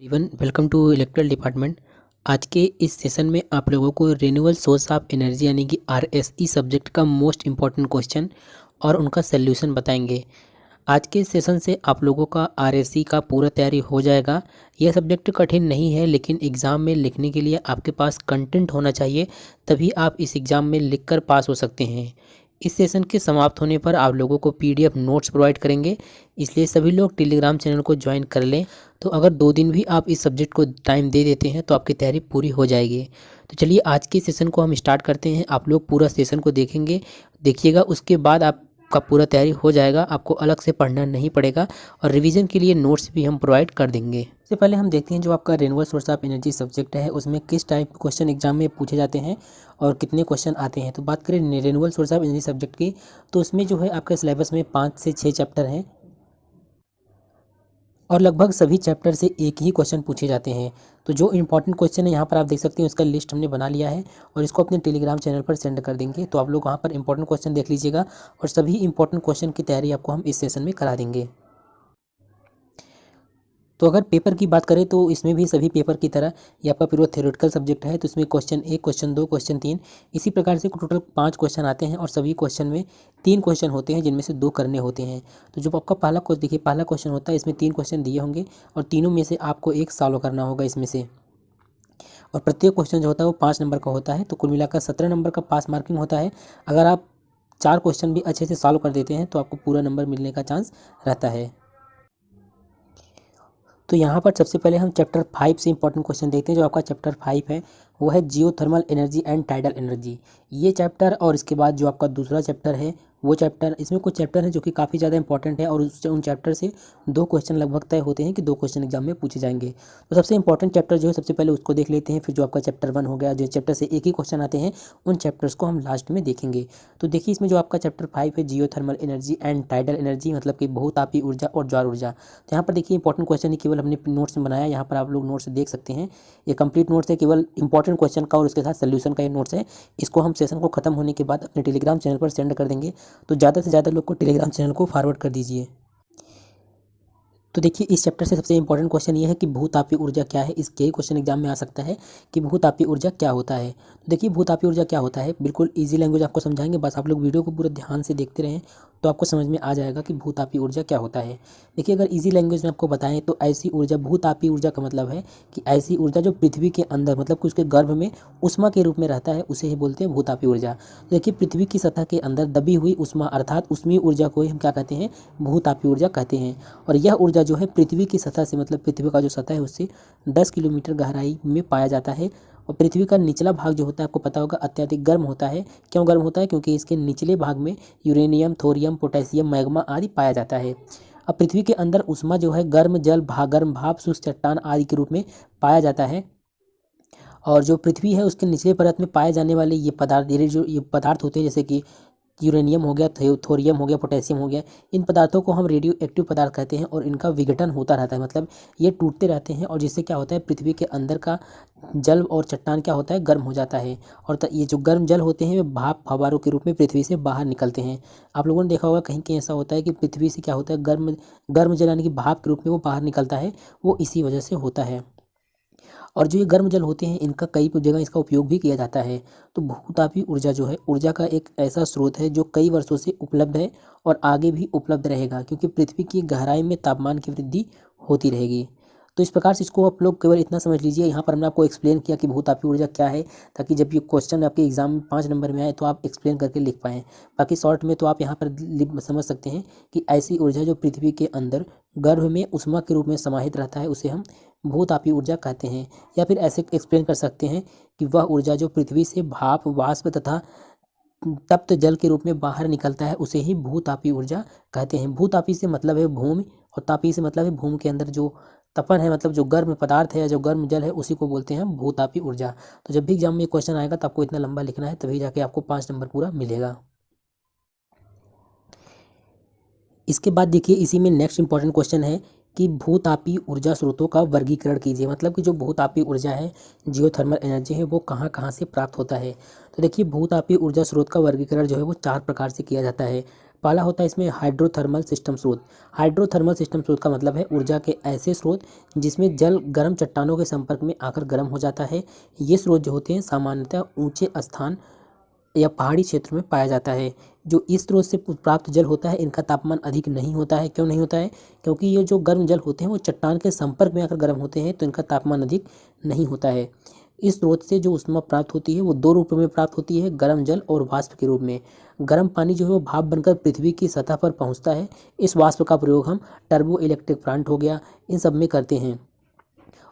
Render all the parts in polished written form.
Even welcome to electrical department. आज के इस सेशन में आप लोगों को रिन्यूएबल सोर्स ऑफ एनर्जी यानी कि आरएसई सब्जेक्ट का मोस्ट इम्पॉर्टेंट क्वेश्चन और उनका सल्यूशन बताएंगे। आज के सेशन से आप लोगों का आरएसई का पूरा तैयारी हो जाएगा। यह सब्जेक्ट कठिन नहीं है, लेकिन एग्ज़ाम में लिखने के लिए आपके पास कंटेंट होना चाहिए, तभी आप इस एग्ज़ाम में लिखकर पास हो सकते हैं। इस सेशन के समाप्त होने पर आप लोगों को पीडीएफ नोट्स प्रोवाइड करेंगे, इसलिए सभी लोग टेलीग्राम चैनल को ज्वाइन कर लें। तो अगर 2 दिन भी आप इस सब्जेक्ट को टाइम दे देते हैं तो आपकी तैयारी पूरी हो जाएगी। तो चलिए आज के सेशन को हम स्टार्ट करते हैं। आप लोग पूरा सेशन को देखिएगा, उसके बाद आपका पूरा तैयारी हो जाएगा, आपको अलग से पढ़ना नहीं पड़ेगा और रिवीजन के लिए नोट्स भी हम प्रोवाइड कर देंगे। सबसे पहले हम देखते हैं जो आपका renewable source of energy subject है उसमें किस टाइप के क्वेश्चन एग्जाम में पूछे जाते हैं और कितने क्वेश्चन आते हैं। तो बात करें renewable source of energy subject की, तो उसमें जो है आपके सिलेबस में 5 से 6 चैप्टर हैं और लगभग सभी चैप्टर से एक ही क्वेश्चन पूछे जाते हैं। तो जो इंपॉर्टेंट क्वेश्चन है यहाँ पर आप देख सकते हैं, उसका लिस्ट हमने बना लिया है और इसको अपने टेलीग्राम चैनल पर सेंड कर देंगे। तो आप लोग वहाँ पर इंपॉर्टेंट क्वेश्चन देख लीजिएगा और सभी इंपॉर्टेंट क्वेश्चन की तैयारी आपको हम इस सेशन में करा देंगे। तो अगर पेपर की बात करें तो इसमें भी सभी पेपर की तरह ये आपका पूरा थ्योरेटिकल सब्जेक्ट है। तो इसमें क्वेश्चन 1, क्वेश्चन 2, क्वेश्चन 3 इसी प्रकार से टोटल 5 क्वेश्चन आते हैं और सभी क्वेश्चन में 3 क्वेश्चन होते हैं जिनमें से 2 करने होते हैं। तो जो आपका पहला क्वेश्चन देखिए, पहला क्वेश्चन होता है, इसमें 3 क्वेश्चन दिए होंगे और तीनों में से आपको एक सॉल्व करना होगा इसमें से। और प्रत्येक क्वेश्चन जो होता है वो 5 नंबर का होता है, तो कुल मिलाकर 17 नंबर का पास मार्किंग होता है। अगर आप 4 क्वेश्चन भी अच्छे से सॉल्व कर देते हैं तो आपको पूरा नंबर मिलने का चांस रहता है। तो यहाँ पर सबसे पहले हम चैप्टर 5 से इंपॉर्टेंट क्वेश्चन देखते हैं। जो आपका चैप्टर 5 है वो है geothermal energy and tidal energy, ये चैप्टर। और इसके बाद जो आपका दूसरा चैप्टर है वो चैप्टर, इसमें कुछ चैप्टर हैं जो कि काफ़ी ज़्यादा इंपॉर्टेंट है और उन चैप्टर से 2 क्वेश्चन लगभग तय होते हैं कि 2 क्वेश्चन एग्जाम में पूछे जाएंगे। तो सबसे इंपॉर्टेंट चैप्टर जो है सबसे पहले उसको देख लेते हैं, फिर जो आपका चैप्टर 1 हो गया, जो चैप्टर से एक ही क्वेश्चन आते हैं उन चैप्टर्स को हम लास्ट में देखेंगे। तो देखिए इसमें जो आपका चैप्टर 5 है geothermal energy and tidal energy, मतलब कि बहुतापी ऊर्जा और ज्वार ऊर्जा। तो यहाँ पर देखिए इंपॉर्टेंट क्वेश्चन ही केवल हमने नोट्स में बनाया, यहाँ पर आप लोग नोट्स देख सकते हैं। ये कंप्लीट नोट्स है, केवल इंपॉर्टेंट क्वेश्चन का और उसके साथ सोल्यूशन का ये नोट्स है। इसको हम सेशन को खत्म होने के बाद अपने टेलीग्राम चैनल पर सेंड कर देंगे, तो ज़्यादा से ज़्यादा लोग को टेलीग्राम चैनल को फॉरवर्ड कर दीजिए। तो देखिए इस चैप्टर से सबसे इंपॉर्टेंट क्वेश्चन ये है कि भूतापीय ऊर्जा क्या है। इसके ही क्वेश्चन एग्जाम में आ सकता है कि भूतापीय ऊर्जा क्या होता है। तो देखिए भूतापीय ऊर्जा क्या होता है, बिल्कुल इजी लैंग्वेज आपको समझाएंगे, बस आप लोग वीडियो को पूरा ध्यान से देखते रहें तो आपको समझ में आ जाएगा कि भूतापीय ऊर्जा क्या होता है। देखिए अगर इजी लैंग्वेज में आपको बताएं तो ऐसी ऊर्जा, भूतापीय ऊर्जा का मतलब है कि ऐसी ऊर्जा जो पृथ्वी के अंदर, मतलब कि उसके गर्भ में उष्मा के रूप में रहता है, उसे ही बोलते हैं भूतापीय ऊर्जा। तो देखिए पृथ्वी की सतह के अंदर दबी हुई उष्मा अर्थात उष्मीय ऊर्जा को ही हम क्या कहते हैं, भूतापीय ऊर्जा कहते हैं। और यह ऊर्जा जो है पृथ्वी की सतह से, मतलब पृथ्वी का जो सतह है उससे 10 किलोमीटर गहराई में पाया जाता है। और पृथ्वी का निचला भाग जो होता है आपको पता होगा अत्यधिक गर्म होता है। क्यों गर्म होता है, क्योंकि इसके निचले भाग में यूरेनियम, थोरियम, पोटेशियम, मैग्मा आदि पाया जाता है। अब पृथ्वी के अंदर उष्मा जो है गर्म जल, गर्म भाप, शुष्क चट्टान आदि के रूप में पाया जाता है। और जो पृथ्वी है उसके निचले परत में पाए जाने वाले ये पदार्थ, ये पदार्थ होते हैं, जैसे कि यूरेनियम हो गया, थोरियम हो गया, पोटेशियम हो गया, इन पदार्थों को हम रेडियो एक्टिव पदार्थ कहते हैं और इनका विघटन होता रहता है, मतलब ये टूटते रहते हैं और जिससे क्या होता है पृथ्वी के अंदर का जल और चट्टान क्या होता है, गर्म हो जाता है। और ये जो गर्म जल होते हैं वे भाप फव्वारों के रूप में पृथ्वी से बाहर निकलते हैं। आप लोगों ने देखा होगा कहीं कहीं ऐसा होता है कि पृथ्वी से क्या होता है, गर्म गर्म जल यानी कि भाप के रूप में वो बाहर निकलता है, वो इसी वजह से होता है। और जो ये गर्म जल होते हैं इनका कई जगह इसका उपयोग भी किया जाता है। तो भूतापीय ऊर्जा जो है ऊर्जा का एक ऐसा स्रोत है जो कई वर्षों से उपलब्ध है और आगे भी उपलब्ध रहेगा, क्योंकि पृथ्वी की गहराई में तापमान की वृद्धि होती रहेगी। तो इस प्रकार से इसको आप लोग केवल इतना समझ लीजिए, यहाँ पर हमने आपको एक्सप्लेन किया कि भूतापीय ऊर्जा क्या है, ताकि जब ये क्वेश्चन आपके एग्जाम में 5 नंबर में आए तो आप एक्सप्लेन करके लिख पाएँ। बाकी शॉर्ट में तो आप यहाँ पर समझ सकते हैं कि ऐसी ऊर्जा जो पृथ्वी के अंदर गर्भ में उष्मा के रूप में समाहित रहता है उसे हम भूतापीय ऊर्जा कहते हैं। या फिर ऐसे एक्सप्लेन कर सकते हैं कि वह ऊर्जा जो पृथ्वी से भाप, वाष्प तथा तप्त जल के रूप में बाहर निकलता है उसे ही भूतापीय ऊर्जा कहते हैं। भूतापीय से मतलब है भूमि और तापीय से मतलब है भूमि के अंदर जो तपन है, मतलब जो गर्म पदार्थ है या जो गर्म जल है उसी को बोलते हैं भूतापीय ऊर्जा। तो जब भी एग्जाम में क्वेश्चन आएगा तो आपको इतना लंबा लिखना है, तभी जाके आपको 5 नंबर पूरा मिलेगा। इसके बाद देखिए इसी में नेक्स्ट इंपॉर्टेंट क्वेश्चन है कि भूतापीय ऊर्जा स्रोतों का वर्गीकरण कीजिए, मतलब कि जो भूतापीय ऊर्जा है, जियोथर्मल एनर्जी है, वो कहाँ कहाँ से प्राप्त होता है। तो देखिए भूतापीय ऊर्जा स्रोत का वर्गीकरण जो है वो 4 प्रकार से किया जाता है। पहला होता है इसमें हाइड्रोथर्मल सिस्टम स्रोत। हाइड्रोथर्मल सिस्टम स्रोत का मतलब है ऊर्जा के ऐसे स्रोत जिसमें जल गर्म चट्टानों के संपर्क में आकर गर्म हो जाता है। ये स्रोत जो होते हैं सामान्यतः ऊंचे स्थान या पहाड़ी क्षेत्र में पाया जाता है। जो इस स्रोत से प्राप्त जल होता है इनका तापमान अधिक नहीं होता है। क्यों नहीं होता है? क्योंकि ये जो गर्म जल होते हैं वो चट्टान के संपर्क में आकर गर्म होते हैं, तो इनका तापमान अधिक नहीं होता है। इस स्रोत से जो ऊष्मा प्राप्त होती है वो दो रूपों में प्राप्त होती है, गर्म जल और वाष्प के रूप में। गर्म पानी जो है वो भाप बनकर पृथ्वी की सतह पर पहुंचता है। इस वाष्प का प्रयोग हम टर्बो इलेक्ट्रिक प्लांट हो गया, इन सब में करते हैं।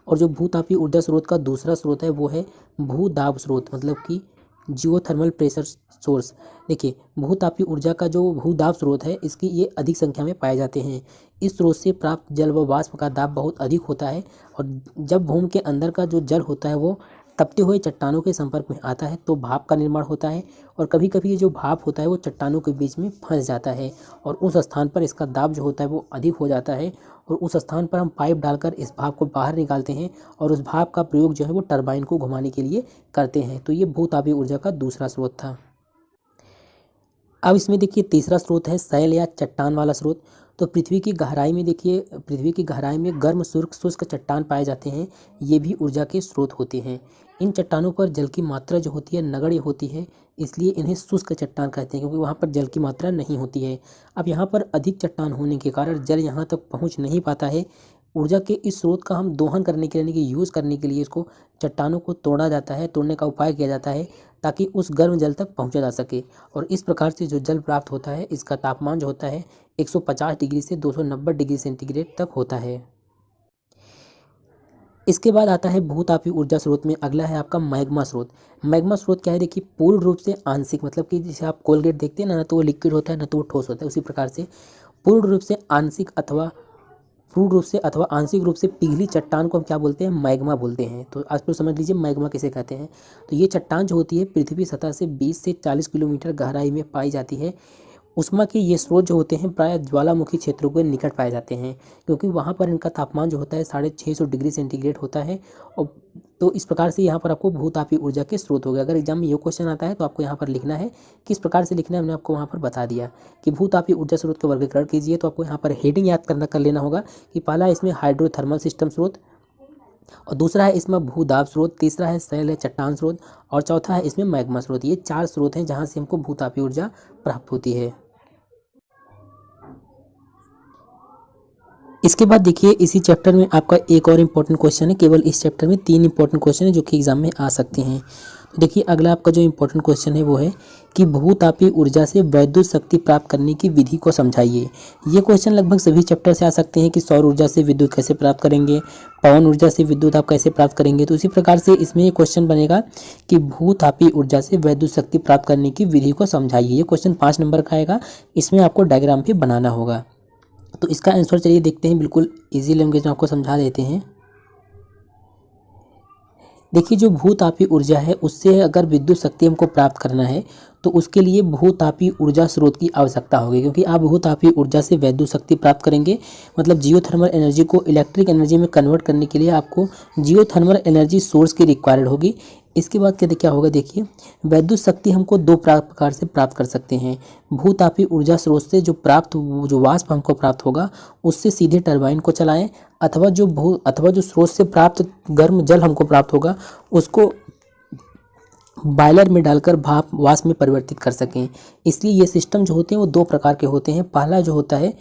और जो भूतापीय ऊर्जा स्रोत का दूसरा स्रोत है वो है भूदाब स्रोत, मतलब कि जियोथर्मल प्रेशर सोर्स। देखिए, भूतापीय ऊर्जा का जो भूदाब स्रोत है इसकी ये अधिक संख्या में पाए जाते हैं। इस स्रोत से प्राप्त जल व वाष्प का दाब बहुत अधिक होता है, और जब भूमि के अंदर का जो जल होता है वो तपते हुए चट्टानों के संपर्क में आता है तो भाप का निर्माण होता है, और कभी कभी ये जो भाप होता है वो चट्टानों के बीच में फंस जाता है, और उस स्थान पर इसका दाब जो होता है वो अधिक हो जाता है, और उस स्थान पर हम पाइप डालकर इस भाप को बाहर निकालते हैं, और उस भाप का प्रयोग जो है वो टरबाइन को घुमाने के लिए करते हैं। तो ये भूतापीय ऊर्जा का दूसरा स्रोत था। अब इसमें देखिए तीसरा स्रोत है शैल या चट्टान वाला स्रोत। तो पृथ्वी की गहराई में देखिए, पृथ्वी की गहराई में गर्म शुष्क चट्टान पाए जाते हैं। ये भी ऊर्जा के स्रोत होते हैं। इन चट्टानों पर जल की मात्रा जो होती है नगण्य होती है, इसलिए इन्हें शुष्क चट्टान कहते हैं, क्योंकि वहाँ पर जल की मात्रा नहीं होती है। अब यहाँ पर अधिक चट्टान होने के कारण जल यहाँ तक पहुँच नहीं पाता है। ऊर्जा के इस स्रोत का हम दोहन करने के लिए, यानी कि यूज़ करने के लिए इसको चट्टानों को तोड़ा जाता है, तोड़ने का उपाय किया जाता है ताकि उस गर्म जल तक पहुंचा जा सके। और इस प्रकार से जो जल प्राप्त होता है इसका तापमान जो होता है 150 डिग्री से 290 डिग्री सेंटीग्रेड तक होता है। इसके बाद आता है भूतापीय ऊर्जा स्रोत में अगला है आपका मैग्मा स्रोत। मैग्मा स्रोत क्या है? देखिए, पूर्ण रूप से आंशिक, मतलब कि जैसे आप कोलगेट देखते हैं ना तो वो लिक्विड होता है ना तो वो ठोस होता है, उसी प्रकार से पूर्ण रूप से आंशिक अथवा पूर्ण रूप से अथवा आंशिक रूप से पिघली चट्टान को हम क्या बोलते हैं? मैग्मा बोलते हैं। तो आज तो समझ लीजिए मैग्मा किसे कहते हैं। तो ये चट्टान जो होती है पृथ्वी सतह से 20 से 40 किलोमीटर गहराई में पाई जाती है। उष्मा के ये स्रोत जो होते हैं प्राय ज्वालामुखी क्षेत्रों के निकट पाए जाते हैं, क्योंकि वहाँ पर इनका तापमान जो होता है 650 डिग्री सेंटीग्रेड होता है। और तो इस प्रकार से यहाँ पर आपको भूतापीय ऊर्जा के स्रोत हो गए। अगर एग्जाम में ये क्वेश्चन आता है तो आपको यहाँ पर लिखना है, किस प्रकार से लिखना है मैंने आपको वहाँ पर बता दिया कि भूतापीय ऊर्जा स्रोत का वर्गीकरण कीजिए। तो आपको यहाँ पर हेडिंग याद कर लेना होगा कि पहला है इसमें हाइड्रोथर्मल सिस्टम स्रोत, और दूसरा है इसमें भूदाब स्रोत, तीसरा है शैल है चट्टान स्रोत, और चौथा है इसमें मैग्मा स्रोत। ये 4 स्रोत हैं जहाँ से हमको भूतापीय ऊर्जा प्राप्त होती है। इसके बाद देखिए इसी चैप्टर में आपका एक और इम्पोर्टेंट क्वेश्चन है। केवल इस चैप्टर में 3 इंपॉर्टेंट क्वेश्चन है जो कि एग्जाम में आ सकते हैं। तो देखिए अगला आपका जो इम्पोर्टेंट क्वेश्चन है वो है कि भूतापीय ऊर्जा से वैद्युत शक्ति प्राप्त करने की विधि को समझाइए। ये क्वेश्चन लगभग सभी चैप्टर से आ सकते हैं कि सौर ऊर्जा से विद्युत कैसे प्राप्त करेंगे, पवन ऊर्जा से विद्युत आप कैसे प्राप्त करेंगे। तो उसी प्रकार से इसमें ये क्वेश्चन बनेगा कि भूतापीय ऊर्जा से वैद्युत शक्ति प्राप्त करने की विधि को समझाइए। ये क्वेश्चन 5 नंबर का आएगा। इसमें आपको डायग्राम भी बनाना होगा। तो इसका आंसर चलिए देखते हैं, बिल्कुल इजी लैंग्वेज में आपको समझा देते हैं। देखिए जो भूतापीय ऊर्जा है उससे अगर विद्युत शक्ति हमको प्राप्त करना है तो उसके लिए भूतापीय ऊर्जा स्रोत की आवश्यकता होगी, क्योंकि आप भूतापीय ऊर्जा से वैद्युत शक्ति प्राप्त करेंगे। मतलब जियोथर्मल एनर्जी को इलेक्ट्रिक एनर्जी में कन्वर्ट करने के लिए आपको जियोथर्मल एनर्जी सोर्स की रिक्वायर्ड होगी। इसके बाद क्या होगा? देखिए वैद्युत शक्ति हमको 2 प्रकार से प्राप्त कर सकते हैं। भूतापीय ऊर्जा स्रोत से जो वाष्प हमको प्राप्त होगा उससे सीधे टरबाइन को चलाएं, अथवा जो स्रोत से प्राप्त गर्म जल हमको प्राप्त होगा उसको बॉयलर में डालकर भाप वाष्प में परिवर्तित कर सकें। इसलिए ये सिस्टम जो होते हैं वो 2 प्रकार के होते हैं। पहला जो होता है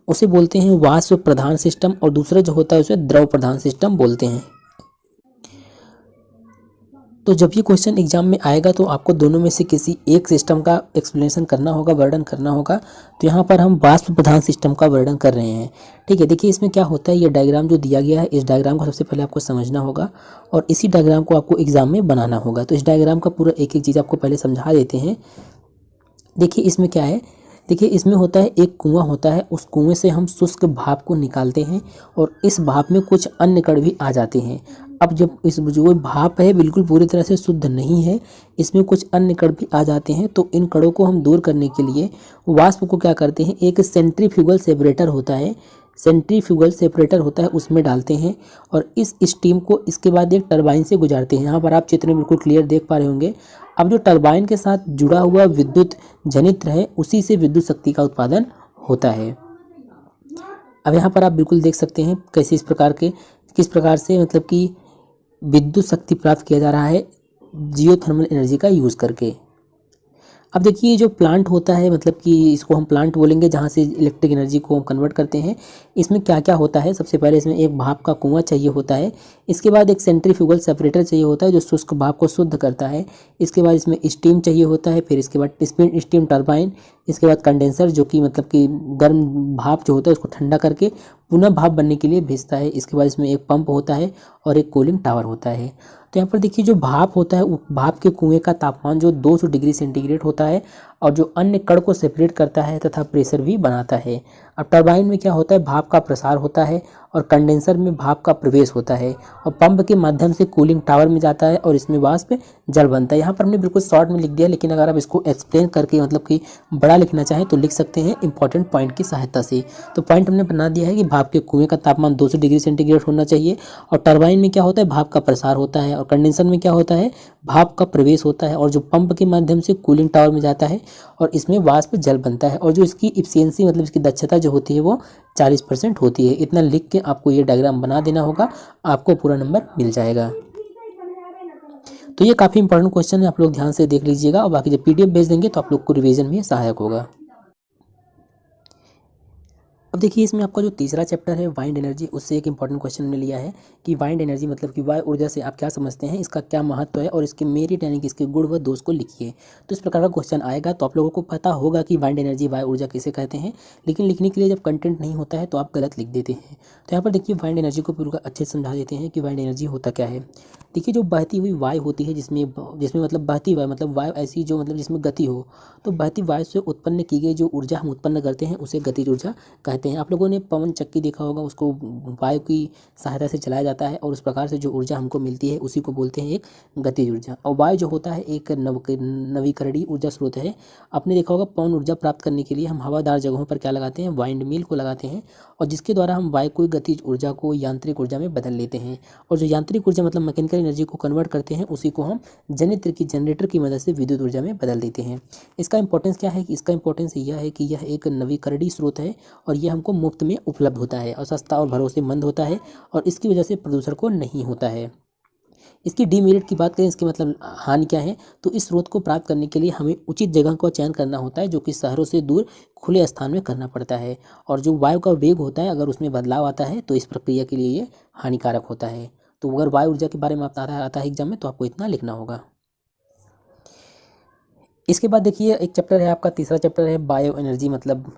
उसे बोलते हैं वाष्प प्रधान सिस्टम, और दूसरा जो होता है उसे द्रव प्रधान सिस्टम बोलते हैं। तो जब ये क्वेश्चन एग्जाम में आएगा तो आपको दोनों में से किसी एक सिस्टम का एक्सप्लेनेशन करना होगा, वर्णन करना होगा। तो यहाँ पर हम वाष्प प्रधान सिस्टम का वर्णन कर रहे हैं। ठीक है, देखिए इसमें क्या होता है, ये डायग्राम जो दिया गया है इस डायग्राम को सबसे पहले आपको समझना होगा और इसी डायग्राम को आपको एग्जाम में बनाना होगा। तो इस डायग्राम का पूरा एक एक चीज़ आपको पहले समझा देते हैं। देखिए इसमें क्या है, देखिए इसमें होता है एक कुआं होता है, उस कुएं से हम शुष्क भाप को निकालते हैं और इस भाप में कुछ अन्य कण भी आ जाते हैं। अब जब इस जो भाप है बिल्कुल पूरी तरह से शुद्ध नहीं है, इसमें कुछ अन्य कण भी आ जाते हैं। तो इन कणों को हम दूर करने के लिए वाष्प को क्या करते हैं, एक सेंट्रीफ्यूगल सेपरेटर होता है सेंट्रीफ्यूगल सेपरेटर होता है उसमें डालते हैं और इस स्टीम को इसके बाद एक टरबाइन से गुजारते हैं। यहाँ पर आप चित्र में बिल्कुल क्लियर देख पा रहे होंगे। अब जो टरबाइन के साथ जुड़ा हुआ विद्युत जनित्र है उसी से विद्युत शक्ति का उत्पादन होता है। अब यहाँ पर आप बिल्कुल देख सकते हैं कैसे किस प्रकार से मतलब कि विद्युत शक्ति प्राप्त किया जा रहा है जियोथर्मल एनर्जी का यूज़ करके। अब देखिए जो प्लांट होता है मतलब कि इसको हम प्लांट बोलेंगे जहाँ से इलेक्ट्रिक एनर्जी को हम कन्वर्ट करते हैं। इसमें क्या क्या होता है, सबसे पहले इसमें एक भाप का कुआं चाहिए होता है। इसके बाद एक सेंट्रीफ्यूगल सेपरेटर चाहिए होता है जो शुष्क भाप को शुद्ध करता है। इसके बाद इसमें स्टीम चाहिए होता है, फिर इसके बाद स्टीम टरबाइन, इसके बाद कंडेंसर जो कि मतलब कि गर्म भाप जो होता है उसको ठंडा करके पुनः भाप बनने के लिए भेजता है। इसके बाद इसमें एक पंप होता है और एक कूलिंग टावर होता है। तो यहाँ पर देखिए जो भाप होता है वो भाप के कुएं का तापमान जो 200 डिग्री सेंटीग्रेड होता है और जो अन्य कण को सेपरेट करता है तथा प्रेशर भी बनाता है। अब टरबाइन में क्या होता है, भाप का प्रसार होता है और कंडेंसर में भाप का प्रवेश होता है और पंप के माध्यम से कूलिंग टावर में जाता है और इसमें वाष्प जल बनता है। यहाँ पर हमने बिल्कुल शॉर्ट में लिख दिया, लेकिन अगर आप इसको एक्सप्लेन करके मतलब कि बड़ा लिखना चाहें तो लिख सकते हैं इंपॉर्टेंट पॉइंट की सहायता से। तो पॉइंट हमने बना दिया है कि भाप के कुएं का तापमान 200 डिग्री सेंटीग्रेड होना चाहिए और टरबाइन में क्या होता है, भाप का प्रसार होता है और कंडेंसर में क्या होता है, भाप का प्रवेश होता है और जो पंप के माध्यम से कूलिंग टावर में जाता है और इसमें वाष्प जल बनता है और जो इसकी इफिशियंसी मतलब इसकी दक्षता जो होती है वो 40% होती है। इतना लिख के आपको ये डायग्राम बना देना होगा, आपको पूरा नंबर मिल जाएगा। तो ये काफ़ी इंपॉर्टेंट क्वेश्चन है, आप लोग ध्यान से देख लीजिएगा और बाकी जब पीडीएफ भेज देंगे तो आप लोग को रिवीजन में सहायक होगा। अब देखिए इसमें आपका जो तीसरा चैप्टर है वाइंड एनर्जी, उससे एक इंपॉर्टेंट क्वेश्चन हमने लिया है कि वाइंड एनर्जी मतलब कि वायु ऊर्जा से आप क्या समझते हैं, इसका क्या महत्व है और इसके मेरिट यानी कि इसके गुण व दोष को लिखिए। तो इस प्रकार का क्वेश्चन आएगा तो आप लोगों को पता होगा कि वाइंड एनर्जी वायु ऊर्जा किसे कहते हैं, लेकिन लिखने के लिए जब कंटेंट नहीं होता है तो आप गलत लिख देते हैं। तो यहाँ पर देखिए वाइंड एनर्जी को पूरा अच्छे से समझा देते हैं कि वाइंड एनर्जी होता क्या है। देखिए जो बहती हुई वायु होती है जिसमें मतलब बहती वायु मतलब वायु ऐसी जो मतलब जिसमें गति हो, तो बहती वायु से उत्पन्न की गई जो ऊर्जा हम उत्पन्न करते हैं उसे गतिज ऊर्जा कहते हैं। आप लोगों ने पवन चक्की देखा होगा, उसको वायु की सहायता से चलाया जाता है और उस प्रकार से जो ऊर्जा हमको मिलती है उसी को बोलते हैं एक गतिज ऊर्जा। और वायु जो होता है एक नवीकरणीय ऊर्जा स्रोत है। आपने देखा होगा पवन ऊर्जा प्राप्त करने के लिए हम हवादार जगहों पर क्या लगाते हैं, वाइंड मिल को लगाते हैं और जिसके द्वारा हम वायु को गतिज ऊर्जा को यांत्रिक ऊर्जा में बदल लेते हैं और जो यांत्रिक ऊर्जा मतलब मैकेनिकल एनर्जी को कन्वर्ट करते हैं उसी को हम जनरेटर की मदद से विद्युत ऊर्जा में बदल देते हैं। इसका इंपॉर्टेंस क्या है, इसका इंपॉर्टेंस यह है कि यह एक नवीकरणीय स्रोत है और यह हमको मुफ्त में उपलब्ध होता है और सस्ता और भरोसेमंद होता है और इसकी वजह से प्रदूषण को नहीं होता है। इसकी डीमेरिट की बात करें, इसकी मतलब हानि क्या है, तो इस स्रोत को प्राप्त करने के लिए हमें उचित जगह का चयन करना होता है जो कि शहरों से दूर खुले स्थान में करना पड़ता है और जो वायु का वेग होता है अगर उसमें बदलाव आता है तो इस प्रक्रिया के लिए ये हानिकारक होता है। तो अगर वायु ऊर्जा के बारे में आता है एग्जाम में तो आपको इतना लिखना होगा। इसके बाद देखिए एक चैप्टर है आपका, तीसरा चैप्टर है बायो एनर्जी मतलब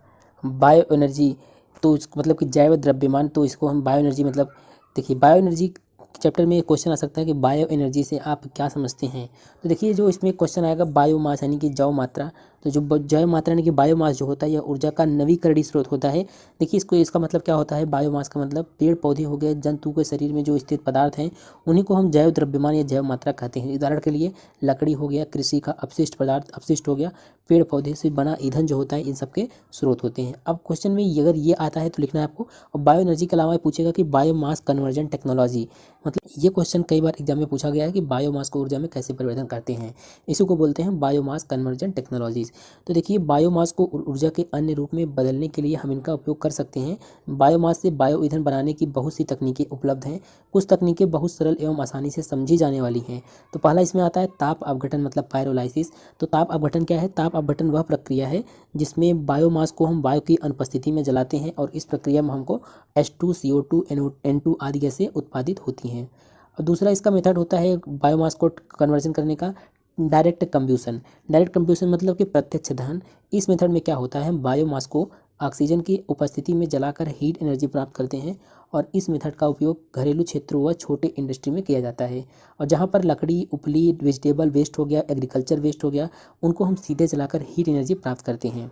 बायो एनर्जी, तो मतलब कि जैव द्रव्यमान। तो इसको हम बायो एनर्जी मतलब देखिए बायो एनर्जी चैप्टर में क्वेश्चन आ सकता है कि बायो एनर्जी से आप क्या समझते हैं। तो देखिए जो इसमें क्वेश्चन आएगा बायोमास यानी कि जैव मात्रा, तो जो जैव मात्रा यानी कि बायोमास जो होता है यह ऊर्जा का नवीकरणीय स्रोत होता है। देखिए इसका मतलब क्या होता है, बायोमास का मतलब पेड़ पौधे हो गए, जंतु के शरीर में जो स्थित पदार्थ हैं उन्हीं को हम जैव द्रव्यमान या जैव मात्रा कहते हैं। उदाहरण के लिए लकड़ी हो गया, कृषि का अपशिष्ट पदार्थ अपशिष्ट हो गया, पेड़ पौधे से बना ईंधन जो होता है इन सबके स्रोत होते हैं। अब क्वेश्चन में अगर ये आता है तो लिखना है आपको। और बायो एनर्जी के अलावा पूछेगा कि बायोमास कन्वर्जन टेक्नोलॉजी, मतलब ये क्वेश्चन कई बार एग्जाम में पूछा गया है कि बायोमास को ऊर्जा में कैसे परिवर्तन करते हैं, इसी को बोलते हैं बायोमास कन्वर्जन टेक्नोलॉजीज। तो देखिए बायोमास को ऊर्जा के अन्य रूप में बदलने के लिए हम इनका उपयोग कर सकते हैं। बायोमास से बायो ईंधन बनाने की बहुत सी तकनीकें उपलब्ध हैं। कुछ तकनीकें बहुत सरल एवं आसानी से समझी जाने वाली हैं। तो पहला इसमें आता है ताप अपघटन मतलब पायरोलाइसिस। तो ताप अपघटन क्या है, ताप अपघटन वह प्रक्रिया है जिसमें बायोमास को हम वायु की अनुपस्थिति में जलाते हैं और इस प्रक्रिया में हमको H2 CO2 N2 आदि गैसें उत्पादित होती हैं। और दूसरा इसका मेथड होता है बायोमास को कन्वर्जन करने का डायरेक्ट कंब्यूशन। डायरेक्ट कंब्यूशन मतलब कि प्रत्यक्ष दहन। इस मेथड में क्या होता है, हम बायोमास को ऑक्सीजन की उपस्थिति में जलाकर हीट एनर्जी प्राप्त करते हैं और इस मेथड का उपयोग घरेलू क्षेत्रों व छोटे इंडस्ट्री में किया जाता है। और जहाँ पर लकड़ी उपली वेजिटेबल वेस्ट हो गया, एग्रीकल्चर वेस्ट हो गया, उनको हम सीधे जलाकर हीट एनर्जी प्राप्त करते हैं।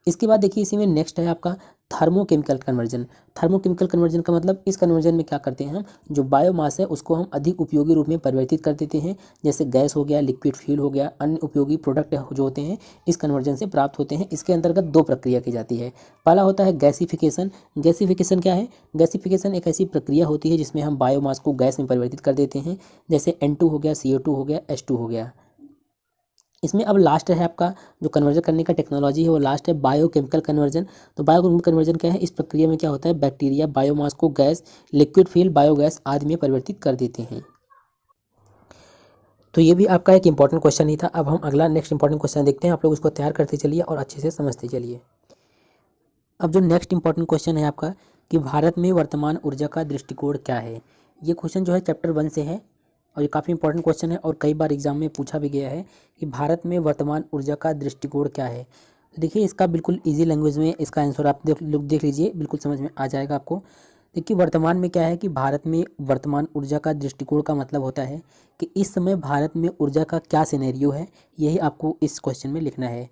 इसके बाद देखिए इसी में नेक्स्ट है आपका थर्मोकेमिकल कन्वर्जन। थर्मोकेमिकल कन्वर्जन का मतलब इस कन्वर्जन में क्या करते हैं हम, जो बायोमास है उसको हम अधिक उपयोगी रूप में परिवर्तित कर देते हैं, जैसे गैस हो गया, लिक्विड फ्यूल हो गया, अन्य उपयोगी प्रोडक्ट जो होते हैं इस कन्वर्जन से प्राप्त होते हैं। इसके अंतर्गत दो प्रक्रिया की जाती है। पहला होता है गैसिफिकेशन। गैसिफिकेशन क्या है? गैसिफिकेशन एक ऐसी प्रक्रिया होती है जिसमें हम बायोमास को गैस में परिवर्तित कर देते हैं, जैसे N2 हो गया, CO2 हो गया, H2 हो गया। इसमें अब लास्ट है आपका जो कन्वर्जन करने का टेक्नोलॉजी है वो लास्ट है बायोकेमिकल कन्वर्जन। तो बायोकेमिकल कन्वर्जन क्या है? इस प्रक्रिया में क्या होता है, बैक्टीरिया बायोमास को गैस, लिक्विड फ्यूल, बायोगैस आदि में परिवर्तित कर देते हैं। तो ये भी आपका एक इंपॉर्टेंट क्वेश्चन ही था। अब हम अगला नेक्स्ट इंपॉर्टेंट क्वेश्चन देखते हैं। आप लोग उसको तैयार करते चलिए और अच्छे से समझते चलिए। अब जो नेक्स्ट इंपॉर्टेंट क्वेश्चन है आपका कि भारत में वर्तमान ऊर्जा का दृष्टिकोण क्या है। ये क्वेश्चन जो है चैप्टर 1 से है और ये काफ़ी इंपॉर्टेंट क्वेश्चन है और कई बार एग्जाम में पूछा भी गया है कि भारत में वर्तमान ऊर्जा का दृष्टिकोण क्या है। तो देखिए इसका बिल्कुल इजी लैंग्वेज में इसका आंसर आप देख लीजिए, बिल्कुल समझ में आ जाएगा आपको। देखिए वर्तमान में क्या है कि भारत में वर्तमान ऊर्जा का दृष्टिकोण का मतलब होता है कि इस समय भारत में ऊर्जा का क्या सिनेरियो है, यही आपको इस क्वेश्चन में लिखना है।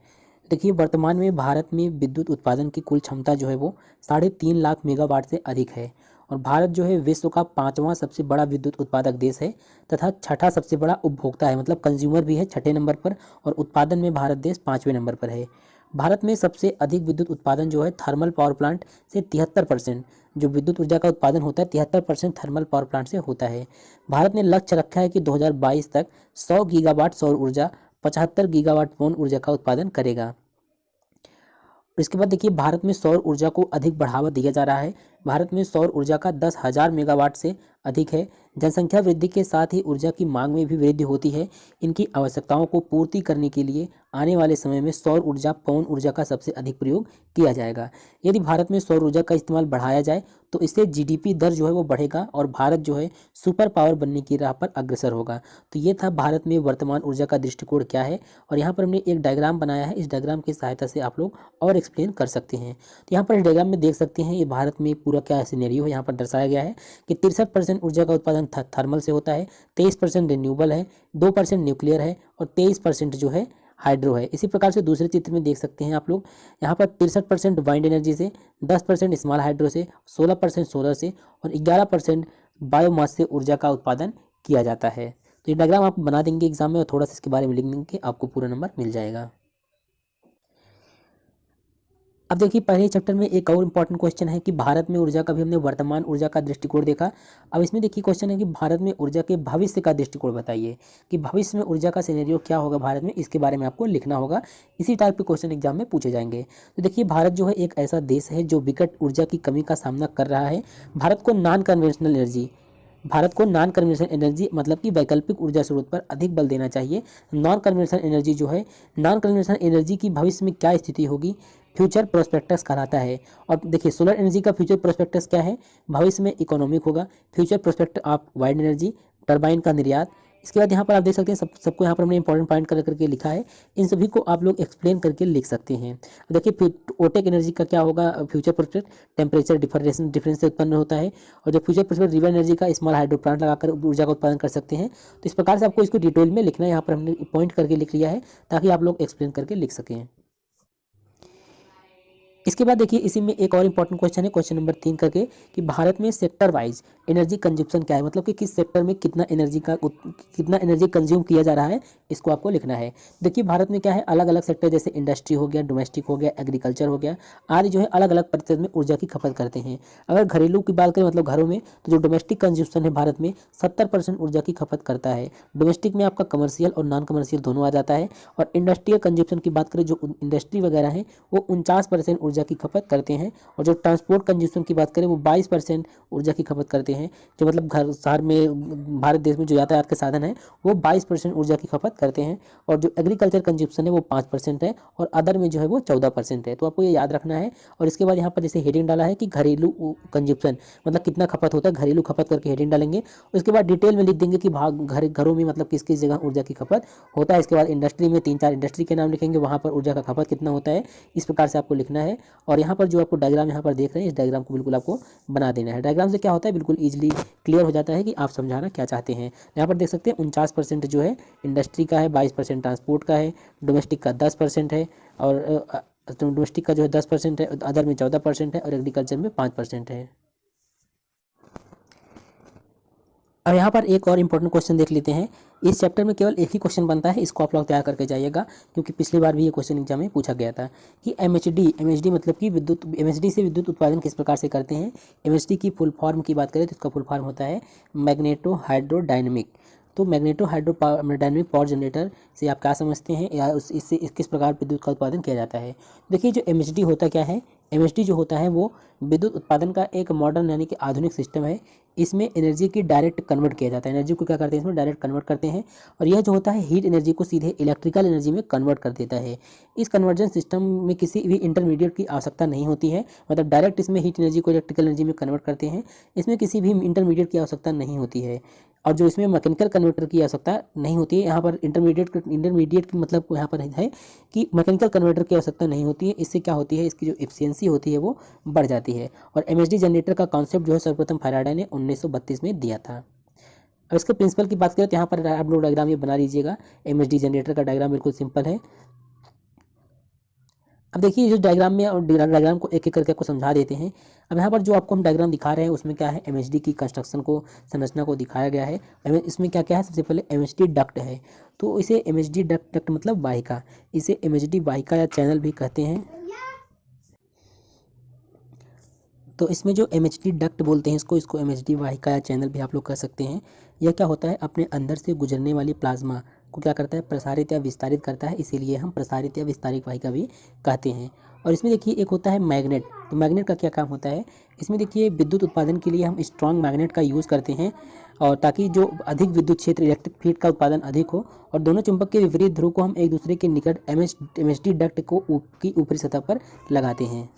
देखिए वर्तमान में भारत में विद्युत उत्पादन की कुल क्षमता जो है वो 3.5 लाख मेगावाट से अधिक है और भारत जो है विश्व का 5वां सबसे बड़ा विद्युत उत्पादक देश है तथा छठा सबसे बड़ा उपभोक्ता है, मतलब कंज्यूमर भी है 6ठे नंबर पर और उत्पादन में भारत देश 5वें नंबर पर है। भारत में सबसे अधिक विद्युत उत्पादन जो है थर्मल पावर प्लांट से 73%, जो विद्युत ऊर्जा का उत्पादन होता है 73% थर्मल पावर प्लांट से होता है। भारत ने लक्ष्य रखा है कि 2022 तक 100 गीगावाट सौर ऊर्जा, 75 गीगावाट पवन ऊर्जा का उत्पादन करेगा। इसके बाद देखिए भारत में सौर ऊर्जा को अधिक बढ़ावा दिया जा रहा है। भारत में सौर ऊर्जा का 10,000 मेगावाट से अधिक है। जनसंख्या वृद्धि के साथ ही ऊर्जा की मांग में भी वृद्धि होती है। इनकी आवश्यकताओं को पूर्ति करने के लिए आने वाले समय में सौर ऊर्जा, पवन ऊर्जा का सबसे अधिक प्रयोग किया जाएगा। यदि भारत में सौर ऊर्जा का इस्तेमाल बढ़ाया जाए तो इससे जीडीपी दर जो है वो बढ़ेगा और भारत जो है सुपर पावर बनने की राह पर अग्रसर होगा। तो ये था भारत में वर्तमान ऊर्जा का दृष्टिकोण क्या है और यहाँ पर हमने एक डायग्राम बनाया है। इस डायग्राम की सहायता से आप लोग और एक्सप्लेन कर सकते हैं। तो यहाँ पर इस डायग्राम में देख सकते हैं ये भारत में पूरा क्या सिनेरियो है। यहाँ पर दर्शाया गया है कि 63% ऊर्जा का उत्पादन थर्मल से होता है, 23% रिन्यूएबल है, 2% न्यूक्लियर है और 23% जो है हाइड्रो है। इसी प्रकार से दूसरे चित्र में देख सकते हैं आप लोग, यहाँ पर 63% वाइंड एनर्जी से, 10% स्मॉल हाइड्रो से, 16% सोलर से और 11% बायोमास से ऊर्जा का उत्पादन किया जाता है। तो ये डायग्राम आप बना देंगे एग्जाम में और थोड़ा सा इसके बारे में लिख देंगे, आपको पूरा नंबर मिल जाएगा। अब देखिए पहले चैप्टर में एक और इम्पॉर्टेंट क्वेश्चन है कि भारत में ऊर्जा का भी हमने वर्तमान ऊर्जा का दृष्टिकोण देखा। अब इसमें देखिए क्वेश्चन है कि भारत में ऊर्जा के भविष्य का दृष्टिकोण बताइए कि भविष्य में ऊर्जा का सिनेरियो क्या होगा भारत में, इसके बारे में आपको लिखना होगा। इसी टाइप के क्वेश्चन एग्जाम में पूछे जाएंगे। तो देखिए भारत जो है एक ऐसा देश है जो विकट ऊर्जा की कमी का सामना कर रहा है। भारत को नॉन कन्वेंशनल एनर्जी मतलब कि वैकल्पिक ऊर्जा स्रोत पर अधिक बल देना चाहिए। नॉन कन्वेंशनल एनर्जी जो है, नॉन कन्वेंशनल एनर्जी की भविष्य में क्या स्थिति होगी, फ्यूचर प्रोस्पेक्टस कहलाता है। और देखिए सोलर एनर्जी का फ्यूचर प्रोस्पेक्टस क्या है, भविष्य में इकोनॉमिक होगा। Future prospect of wind energy, turbine का निर्यात। इसके बाद यहाँ पर आप देख सकते हैं सबको यहाँ पर हमने इंपॉर्टेंट पॉइंट करके लिखा है। इन सभी को आप लोग एक्सप्लेन करके लिख सकते हैं। देखिए ओटेक एनर्जी का क्या होगा, फ्यूचर प्रोस्पेक्ट टेम्परेचर डिफरेंस से उत्पन्न होता है। और जो फ्यूचर प्रोस्पेक्ट रिवर एनर्जी का स्मॉल हाइड्रो प्लांट लगाकर ऊर्जा का उत्पादन कर सकते हैं। तो इस प्रकार से आपको इसको डिटेल में लिखना है, यहाँ पर हमने पॉइंट करके लिख लिया है ताकि आप लोग एक्सप्लेन करके लिख सकें। इसके बाद देखिए इसी में एक और इम्पॉर्टेंट क्वेश्चन है, क्वेश्चन नंबर 3 करके कि भारत में सेक्टर वाइज एनर्जी कंजप्शन क्या है, मतलब कि किस सेक्टर में कितना एनर्जी कंज्यूम किया जा रहा है, इसको आपको लिखना है। देखिए भारत में क्या है, अलग अलग सेक्टर जैसे इंडस्ट्री हो गया, डोमेस्टिक हो गया, एग्रीकल्चर हो गया आदि जो है अलग अलग प्रतिशत में ऊर्जा की खपत करते हैं। अगर घरेलू की बात करें मतलब घरों में, तो जो डोमेस्टिक कंज्यूमशन है भारत में 70% ऊर्जा की खपत करता है। डोमेस्टिक में आपका कमर्शियल और नॉन कमर्शियल दोनों आ जाता है। और इंडस्ट्रियल कंज्यूमशन की बात करें, जो इंडस्ट्री वगैरह है वो 49% ऊर्जा की खपत करते हैं। और जो ट्रांसपोर्ट कंज्यूमशन की बात करें वो 22% ऊर्जा की खपत करते हैं। जो मतलब घर शहर में भारत देश में जो यातायात के साधन है वो 22% ऊर्जा की खपत करते हैं। और जो एग्रीकल्चर कंज्यूमशन है वो 5% है और अदर में जो है वो 14% है। तो आपको ये याद रखना है। और इसके बाद यहाँ पर जैसे हेडिंग डाला है कि घरेलू कंज्यूमशन मतलब कितना खपत होता है, घरेलू खपत करके हेडिंग डालेंगे। उसके बाद डिटेल में लिख देंगे कि घरों में मतलब किस किस जगह ऊर्जा की खपत होता है। इसके बाद इंडस्ट्री में 3-4 इंडस्ट्री के नाम लिखेंगे, वहाँ पर ऊर्जा का खपत कितना होता है, इस प्रकार से आपको लिखना है। और यहाँ पर जो आपको डायग्राम यहाँ पर देख रहे हैं, इस डायग्राम को बिल्कुल आपको बना देना है। डायग्राम से क्या होता है, बिल्कुल ईजिली क्लियर हो जाता है कि आप समझाना क्या चाहते हैं। यहाँ पर देख सकते हैं 49% जो है इंडस्ट्री का है, 22% ट्रांसपोर्ट का है, डोमेस्टिक का 10% है और तो डोमेस्टिक का जो है 10% है, अदर में 14% है और एग्रीकल्चर में 5% है। अब यहाँ पर एक और इम्पोर्टेंट क्वेश्चन देख लेते हैं। इस चैप्टर में केवल एक ही क्वेश्चन बनता है, इसको आप लोग तैयार करके जाइएगा, क्योंकि पिछली बार भी ये क्वेश्चन एग्जाम में पूछा गया था कि एमएचडी मतलब कि एमएचडी से विद्युत उत्पादन किस प्रकार से करते हैं। एमएचडी की फुल फॉर्म की बात करें तो इसका फुल फॉर्म होता है मैग्नेटो हाइड्रोडायनेमिक। तो मैग्नेटो हाइड्रोडायनेमिक पावर जनरेटर से आप क्या समझते हैं, या इससे किस प्रकार विद्युत का उत्पादन किया जाता है। देखिए, जो एमएचडी होता क्या है, एमएचडी जो होता है वो विद्युत उत्पादन का एक मॉडर्न यानी कि आधुनिक सिस्टम है। इसमें एनर्जी की डायरेक्ट कन्वर्ट किया जाता है, एनर्जी को क्या करते हैं इसमें डायरेक्ट कन्वर्ट करते हैं, और यह जो होता है हीट एनर्जी को सीधे इलेक्ट्रिकल एनर्जी में कन्वर्ट कर देता है। इस कन्वर्जन सिस्टम में किसी भी इंटरमीडिएट की आवश्यकता नहीं होती है, मतलब डायरेक्ट इसमें हीट एनर्जी को इलेक्ट्रिकल एनर्जी में कन्वर्ट करते हैं, इसमें किसी भी इंटरमीडिएट की आवश्यकता नहीं होती है। और जो इसमें मैकेनिकल कन्वर्टर की आवश्यकता नहीं होती है, यहाँ पर इंटरमीडिएट की मतलब यहाँ पर है कि मैकेनिकल कन्वर्टर की आवश्यकता नहीं होती है। इससे क्या होती है, इसकी जो एफिशिएंसी होती है वो बढ़ जाती है। और एमएचडी जनरेटर का कॉन्सेप्ट जो है सर्वप्रथम फैराडे ने 1932 में दिया था। अब इसके प्रिंसिपल की बात करें तो यहाँ पर आप लोग डायग्राम ये बना लीजिएगा। एमएचडी जनरेटर का डायग्राम बिल्कुल सिंपल है। अब देखिए, जो डायग्राम में और डायग्राम को एक एक करके आपको समझा देते हैं। अब यहाँ पर जो आपको हम डायग्राम दिखा रहे हैं उसमें क्या है, एमएचडी की कंस्ट्रक्शन को, संरचना को दिखाया गया है। इसमें क्या क्या है, सबसे पहले एमएचडी डक्ट है, तो इसे एमएचडी डक्ट मतलब वाहिका, इसे एमएचडी वाहिका या चैनल भी कहते हैं। तो इसमें जो एमएचडी डक्ट बोलते हैं इसको एमएचडी वाहिका या चैनल भी आप लोग कह सकते हैं। यह क्या होता है, अपने अंदर से गुजरने वाली प्लाज्मा को क्या करता है, प्रसारित या विस्तारित करता है, इसीलिए हम प्रसारित या विस्तारित वाहिका भी कहते हैं। और इसमें देखिए एक होता है मैग्नेट। तो मैग्नेट का क्या काम होता है, इसमें देखिए विद्युत उत्पादन के लिए हम स्ट्रॉन्ग मैग्नेट का यूज़ करते हैं, और ताकि जो अधिक विद्युत क्षेत्र इलेक्ट्रिक फील्ड का उत्पादन अधिक हो, और दोनों चुंबक के विपरीत ध्रुव को हम एक दूसरे के निकट एमएचडी डक्ट को की ऊपरी सतह पर लगाते हैं।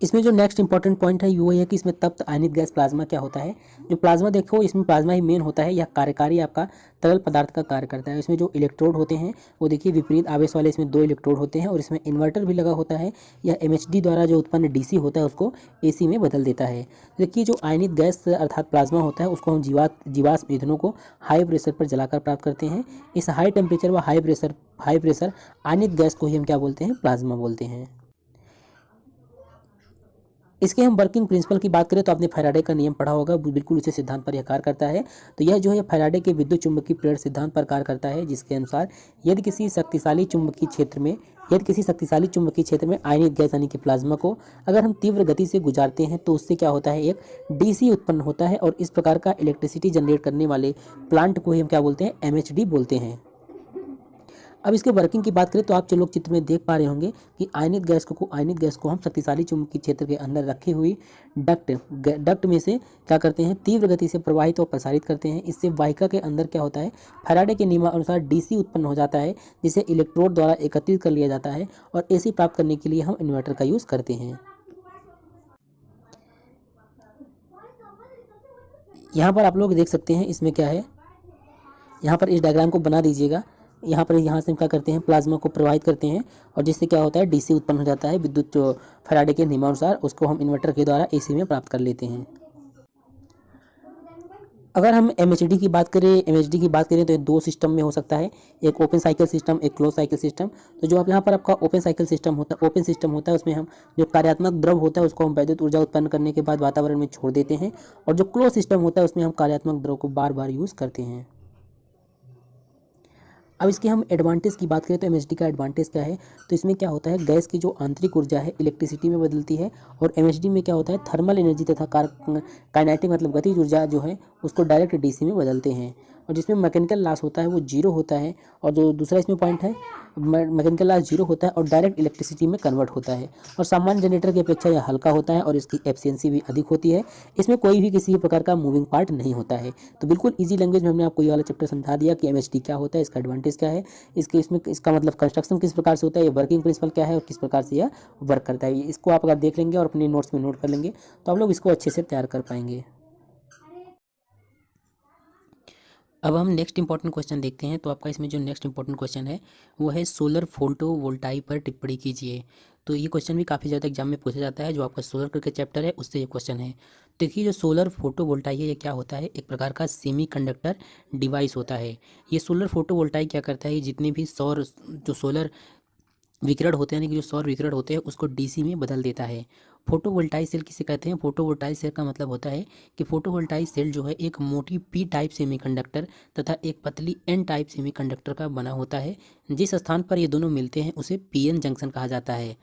इसमें जो नेक्स्ट इंपॉर्टेंट पॉइंट है वो है कि इसमें तप्त आयनित गैस प्लाज्मा क्या होता है। जो प्लाज्मा देखो, इसमें प्लाज्मा ही मेन होता है, यह कार्यकारी आपका तरल पदार्थ का कार्य करता है। इसमें जो इलेक्ट्रोड होते हैं वो देखिए विपरीत आवेश वाले, इसमें 2 इलेक्ट्रोड होते हैं, और इसमें इन्वर्टर भी लगा होता है। यह एमएचडी द्वारा जो उत्पन्न डीसी होता है उसको एसी में बदल देता है। देखिए, जो आयनित गैस अर्थात प्लाज्मा होता है उसको हम जीवाश्म ईंधनों को हाई प्रेशर पर जलाकर प्राप्त करते हैं। इस हाई टेम्परेचर व हाई प्रेशर आयनित गैस को ही हम क्या बोलते हैं, प्लाज्मा बोलते हैं। इसके हम वर्किंग प्रिंसिपल की बात करें तो आपने फैराडे का नियम पढ़ा होगा, बिल्कुल उसी सिद्धांत पर यह कार्य करता है। तो यह जो है फैराडे के विद्युत चुंबकीय प्रेरण सिद्धांत पर कार्य करता है, जिसके अनुसार यदि किसी शक्तिशाली चुंबकीय क्षेत्र में आयनिक गैस यानी कि प्लाज्मा को अगर हम तीव्र गति से गुजारते हैं तो उससे क्या होता है, एक डीसी उत्पन्न होता है, और इस प्रकार का इलेक्ट्रिसिटी जनरेट करने वाले प्लांट को ही हम क्या बोलते हैं, एमएचडी बोलते हैं। अब इसके वर्किंग की बात करें तो आप जो लोग चित्र में देख पा रहे होंगे कि आयनित गैस को हम शक्तिशाली चुंबकीय क्षेत्र के अंदर रखी हुई डक्ट में से क्या करते हैं, तीव्र गति से प्रवाहित और प्रसारित करते हैं। इससे वाहिका के अंदर क्या होता है, फैराडे के नियमानुसार डीसी उत्पन्न हो जाता है, जिसे इलेक्ट्रोड द्वारा एकत्रित कर लिया जाता है, और एसी प्राप्त करने के लिए हम इन्वर्टर का यूज़ करते हैं। यहाँ पर आप लोग देख सकते हैं इसमें क्या है, यहाँ पर इस डायग्राम को बना दीजिएगा। यहाँ से हम क्या करते हैं, प्लाज्मा को प्रवाहित करते हैं, और जिससे क्या होता है, डीसी उत्पन्न हो जाता है विद्युत जो फैराडे के नियमानुसार, उसको हम इन्वर्टर के द्वारा एसी में प्राप्त कर लेते हैं। अगर हम एमएचडी की बात करें तो ये 2 सिस्टम में हो सकता है, एक ओपन साइकिल सिस्टम, एक क्लोज साइकिल सिस्टम। तो जो आप यहाँ पर आपका ओपन सिस्टम होता है उसमें हम जो कार्यात्मक द्रव होता है उसको हम वैद्युत ऊर्जा उत्पन्न करने के बाद वातावरण में छोड़ देते हैं, और जो क्लोज सिस्टम होता है उसमें हम कार्यात्मक द्रव को बार बार यूज़ करते हैं। अब इसके हम एडवांटेज की बात करें तो एमएचडी का एडवांटेज क्या है, तो इसमें क्या होता है, गैस की जो आंतरिक ऊर्जा है इलेक्ट्रिसिटी में बदलती है, और एमएचडी में क्या होता है, थर्मल एनर्जी तथा काइनेटिक मतलब गतिज ऊर्जा जो है उसको डायरेक्ट डीसी में बदलते हैं। और जिसमें मैकेनिकल लॉस होता है वो 0 होता है, और जो दूसरा इसमें पॉइंट है, मैकेनिकल लॉस 0 होता है और डायरेक्ट इलेक्ट्रिसिटी में कन्वर्ट होता है। और सामान्य जनरेटर की अपेक्षा यह हल्का होता है और इसकी एफिशिएंसी भी अधिक होती है। इसमें कोई भी किसी भी प्रकार का मूविंग पार्ट नहीं होता है। तो बिल्कुल ईजी लैंग्वेज में हमने आपको ये वाला चैप्टर समझा दिया कि एमएचडी क्या होता है, इसका एडवांटेज क्या है, इसका मतलब कंस्ट्रक्शन किस प्रकार से होता है, ये वर्किंग प्रिंसिपल क्या है और किस प्रकार से यह वर्क करता है। इसको आप अगर देख लेंगे और अपने नोट्स में नोट कर लेंगे तो आप लोग इसको अच्छे से तैयार कर पाएंगे। अब हम नेक्स्ट इंपॉर्टेंट क्वेश्चन देखते हैं। तो आपका इसमें जो नेक्स्ट इंपॉर्टेंट क्वेश्चन है वो है सोलर फोटोवोल्टाइक पर टिप्पणी कीजिए। तो ये क्वेश्चन भी काफ़ी ज़्यादा एग्जाम में पूछा जाता है, जो आपका सोलर करके चैप्टर है उससे ये क्वेश्चन है। देखिए, जो सोलर फोटोवोल्टाइक है ये क्या होता है, एक प्रकार का सेमी कंडक्टर डिवाइस होता है। ये सोलर फोटोवोल्टाइक क्या करता है, जितने भी विकिरण होते हैं, यानी कि जो सौर विकिरण होते हैं उसको डीसी में बदल देता है। फोटोवोल्टाइक सेल किसे कहते हैं? फोटोवोल्टाइक सेल का मतलब होता है कि फोटोवोल्टाइक सेल जो है एक मोटी पी टाइप सेमीकंडक्टर तथा एक पतली एन टाइप सेमीकंडक्टर का बना होता है। जिस स्थान पर ये दोनों मिलते हैं उसे पीएन जंक्शन कहा जाता है।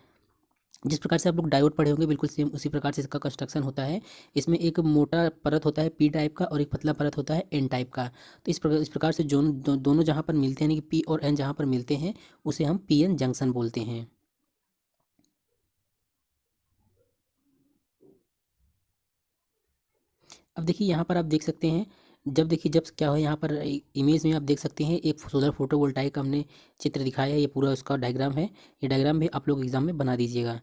जिस प्रकार से आप लोग डायोड पढ़े होंगे बिल्कुल सेम उसी प्रकार से इसका कंस्ट्रक्शन होता है। इसमें एक मोटा परत होता है पी टाइप का और एक पतला परत होता है एन टाइप का। तो इस प्रकार से दोनों जहाँ पर मिलते हैं, यानी कि पी और एन जहाँ पर मिलते हैं उसे हम पीएन जंक्शन बोलते हैं। अब देखिए यहाँ पर आप देख सकते हैं, जब क्या हो यहाँ पर इमेज में आप देख सकते हैं एक सोलर फोटोवोल्टाइक का हमने चित्र दिखाया है। ये पूरा उसका डायग्राम है। ये डायग्राम भी आप लोग एग्जाम में बना दीजिएगा।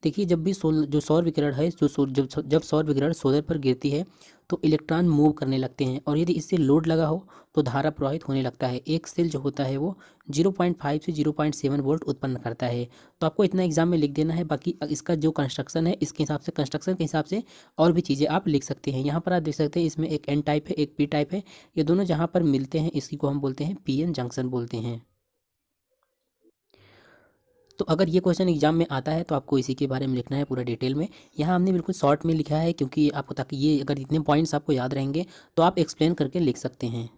देखिए जब भी जो सौर विकिरण है, जब सौर विकिरण सोलर पर गिरती है तो इलेक्ट्रॉन मूव करने लगते हैं, और यदि इससे लोड लगा हो तो धारा प्रवाहित होने लगता है। एक सेल जो होता है वो 0.5 से 0.7 वोल्ट उत्पन्न करता है। तो आपको इतना एग्जाम में लिख देना है। बाकी इसका जो कंस्ट्रक्शन है, इसके हिसाब से कंस्ट्रक्शन के हिसाब से और भी चीज़ें आप लिख सकते हैं। यहाँ पर आप देख सकते हैं इसमें एक एन टाइप है, एक पी टाइप है। ये दोनों जहाँ पर मिलते हैं इसी को हम बोलते हैं पीएन जंक्शन बोलते हैं। तो अगर ये क्वेश्चन एग्जाम में आता है तो आपको इसी के बारे में लिखना है पूरा डिटेल में। यहाँ हमने बिल्कुल शॉर्ट में लिखा है क्योंकि आपको, ताकि ये अगर इतने पॉइंट्स आपको याद रहेंगे तो आप एक्सप्लेन करके लिख सकते हैं।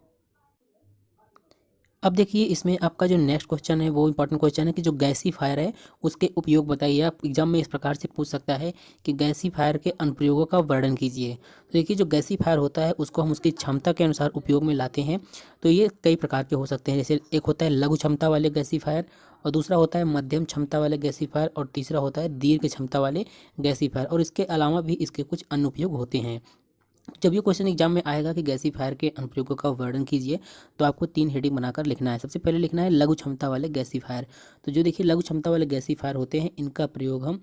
अब देखिए इसमें आपका जो नेक्स्ट क्वेश्चन है वो इंपॉर्टेंट क्वेश्चन है कि जो गैसीफायर है उसके उपयोग बताइए। आप एग्जाम में इस प्रकार से पूछ सकता है कि गैसीफायर के अनुप्रयोगों का वर्णन कीजिए। तो देखिए जो गैसीफायर होता है उसको हम उसकी क्षमता के अनुसार उपयोग में लाते हैं। तो ये कई प्रकार के हो सकते हैं, जैसे एक होता है लघु क्षमता वाले गैसीफायर, और दूसरा होता है मध्यम क्षमता वाले गैसीफायर, और तीसरा होता है दीर्घ क्षमता वाले गैसीफायर, और इसके अलावा भी इसके कुछ अनुप्रयोग होते हैं। जब ये क्वेश्चन एग्जाम में आएगा कि गैसीफायर के अनुप्रयोगों का वर्णन कीजिए, तो आपको 3 हेडिंग बनाकर लिखना है। सबसे पहले लिखना है लघु क्षमता वाले गैसीफायर। तो जो देखिए लघु क्षमता वाले गैसीफायर होते हैं इनका प्रयोग हम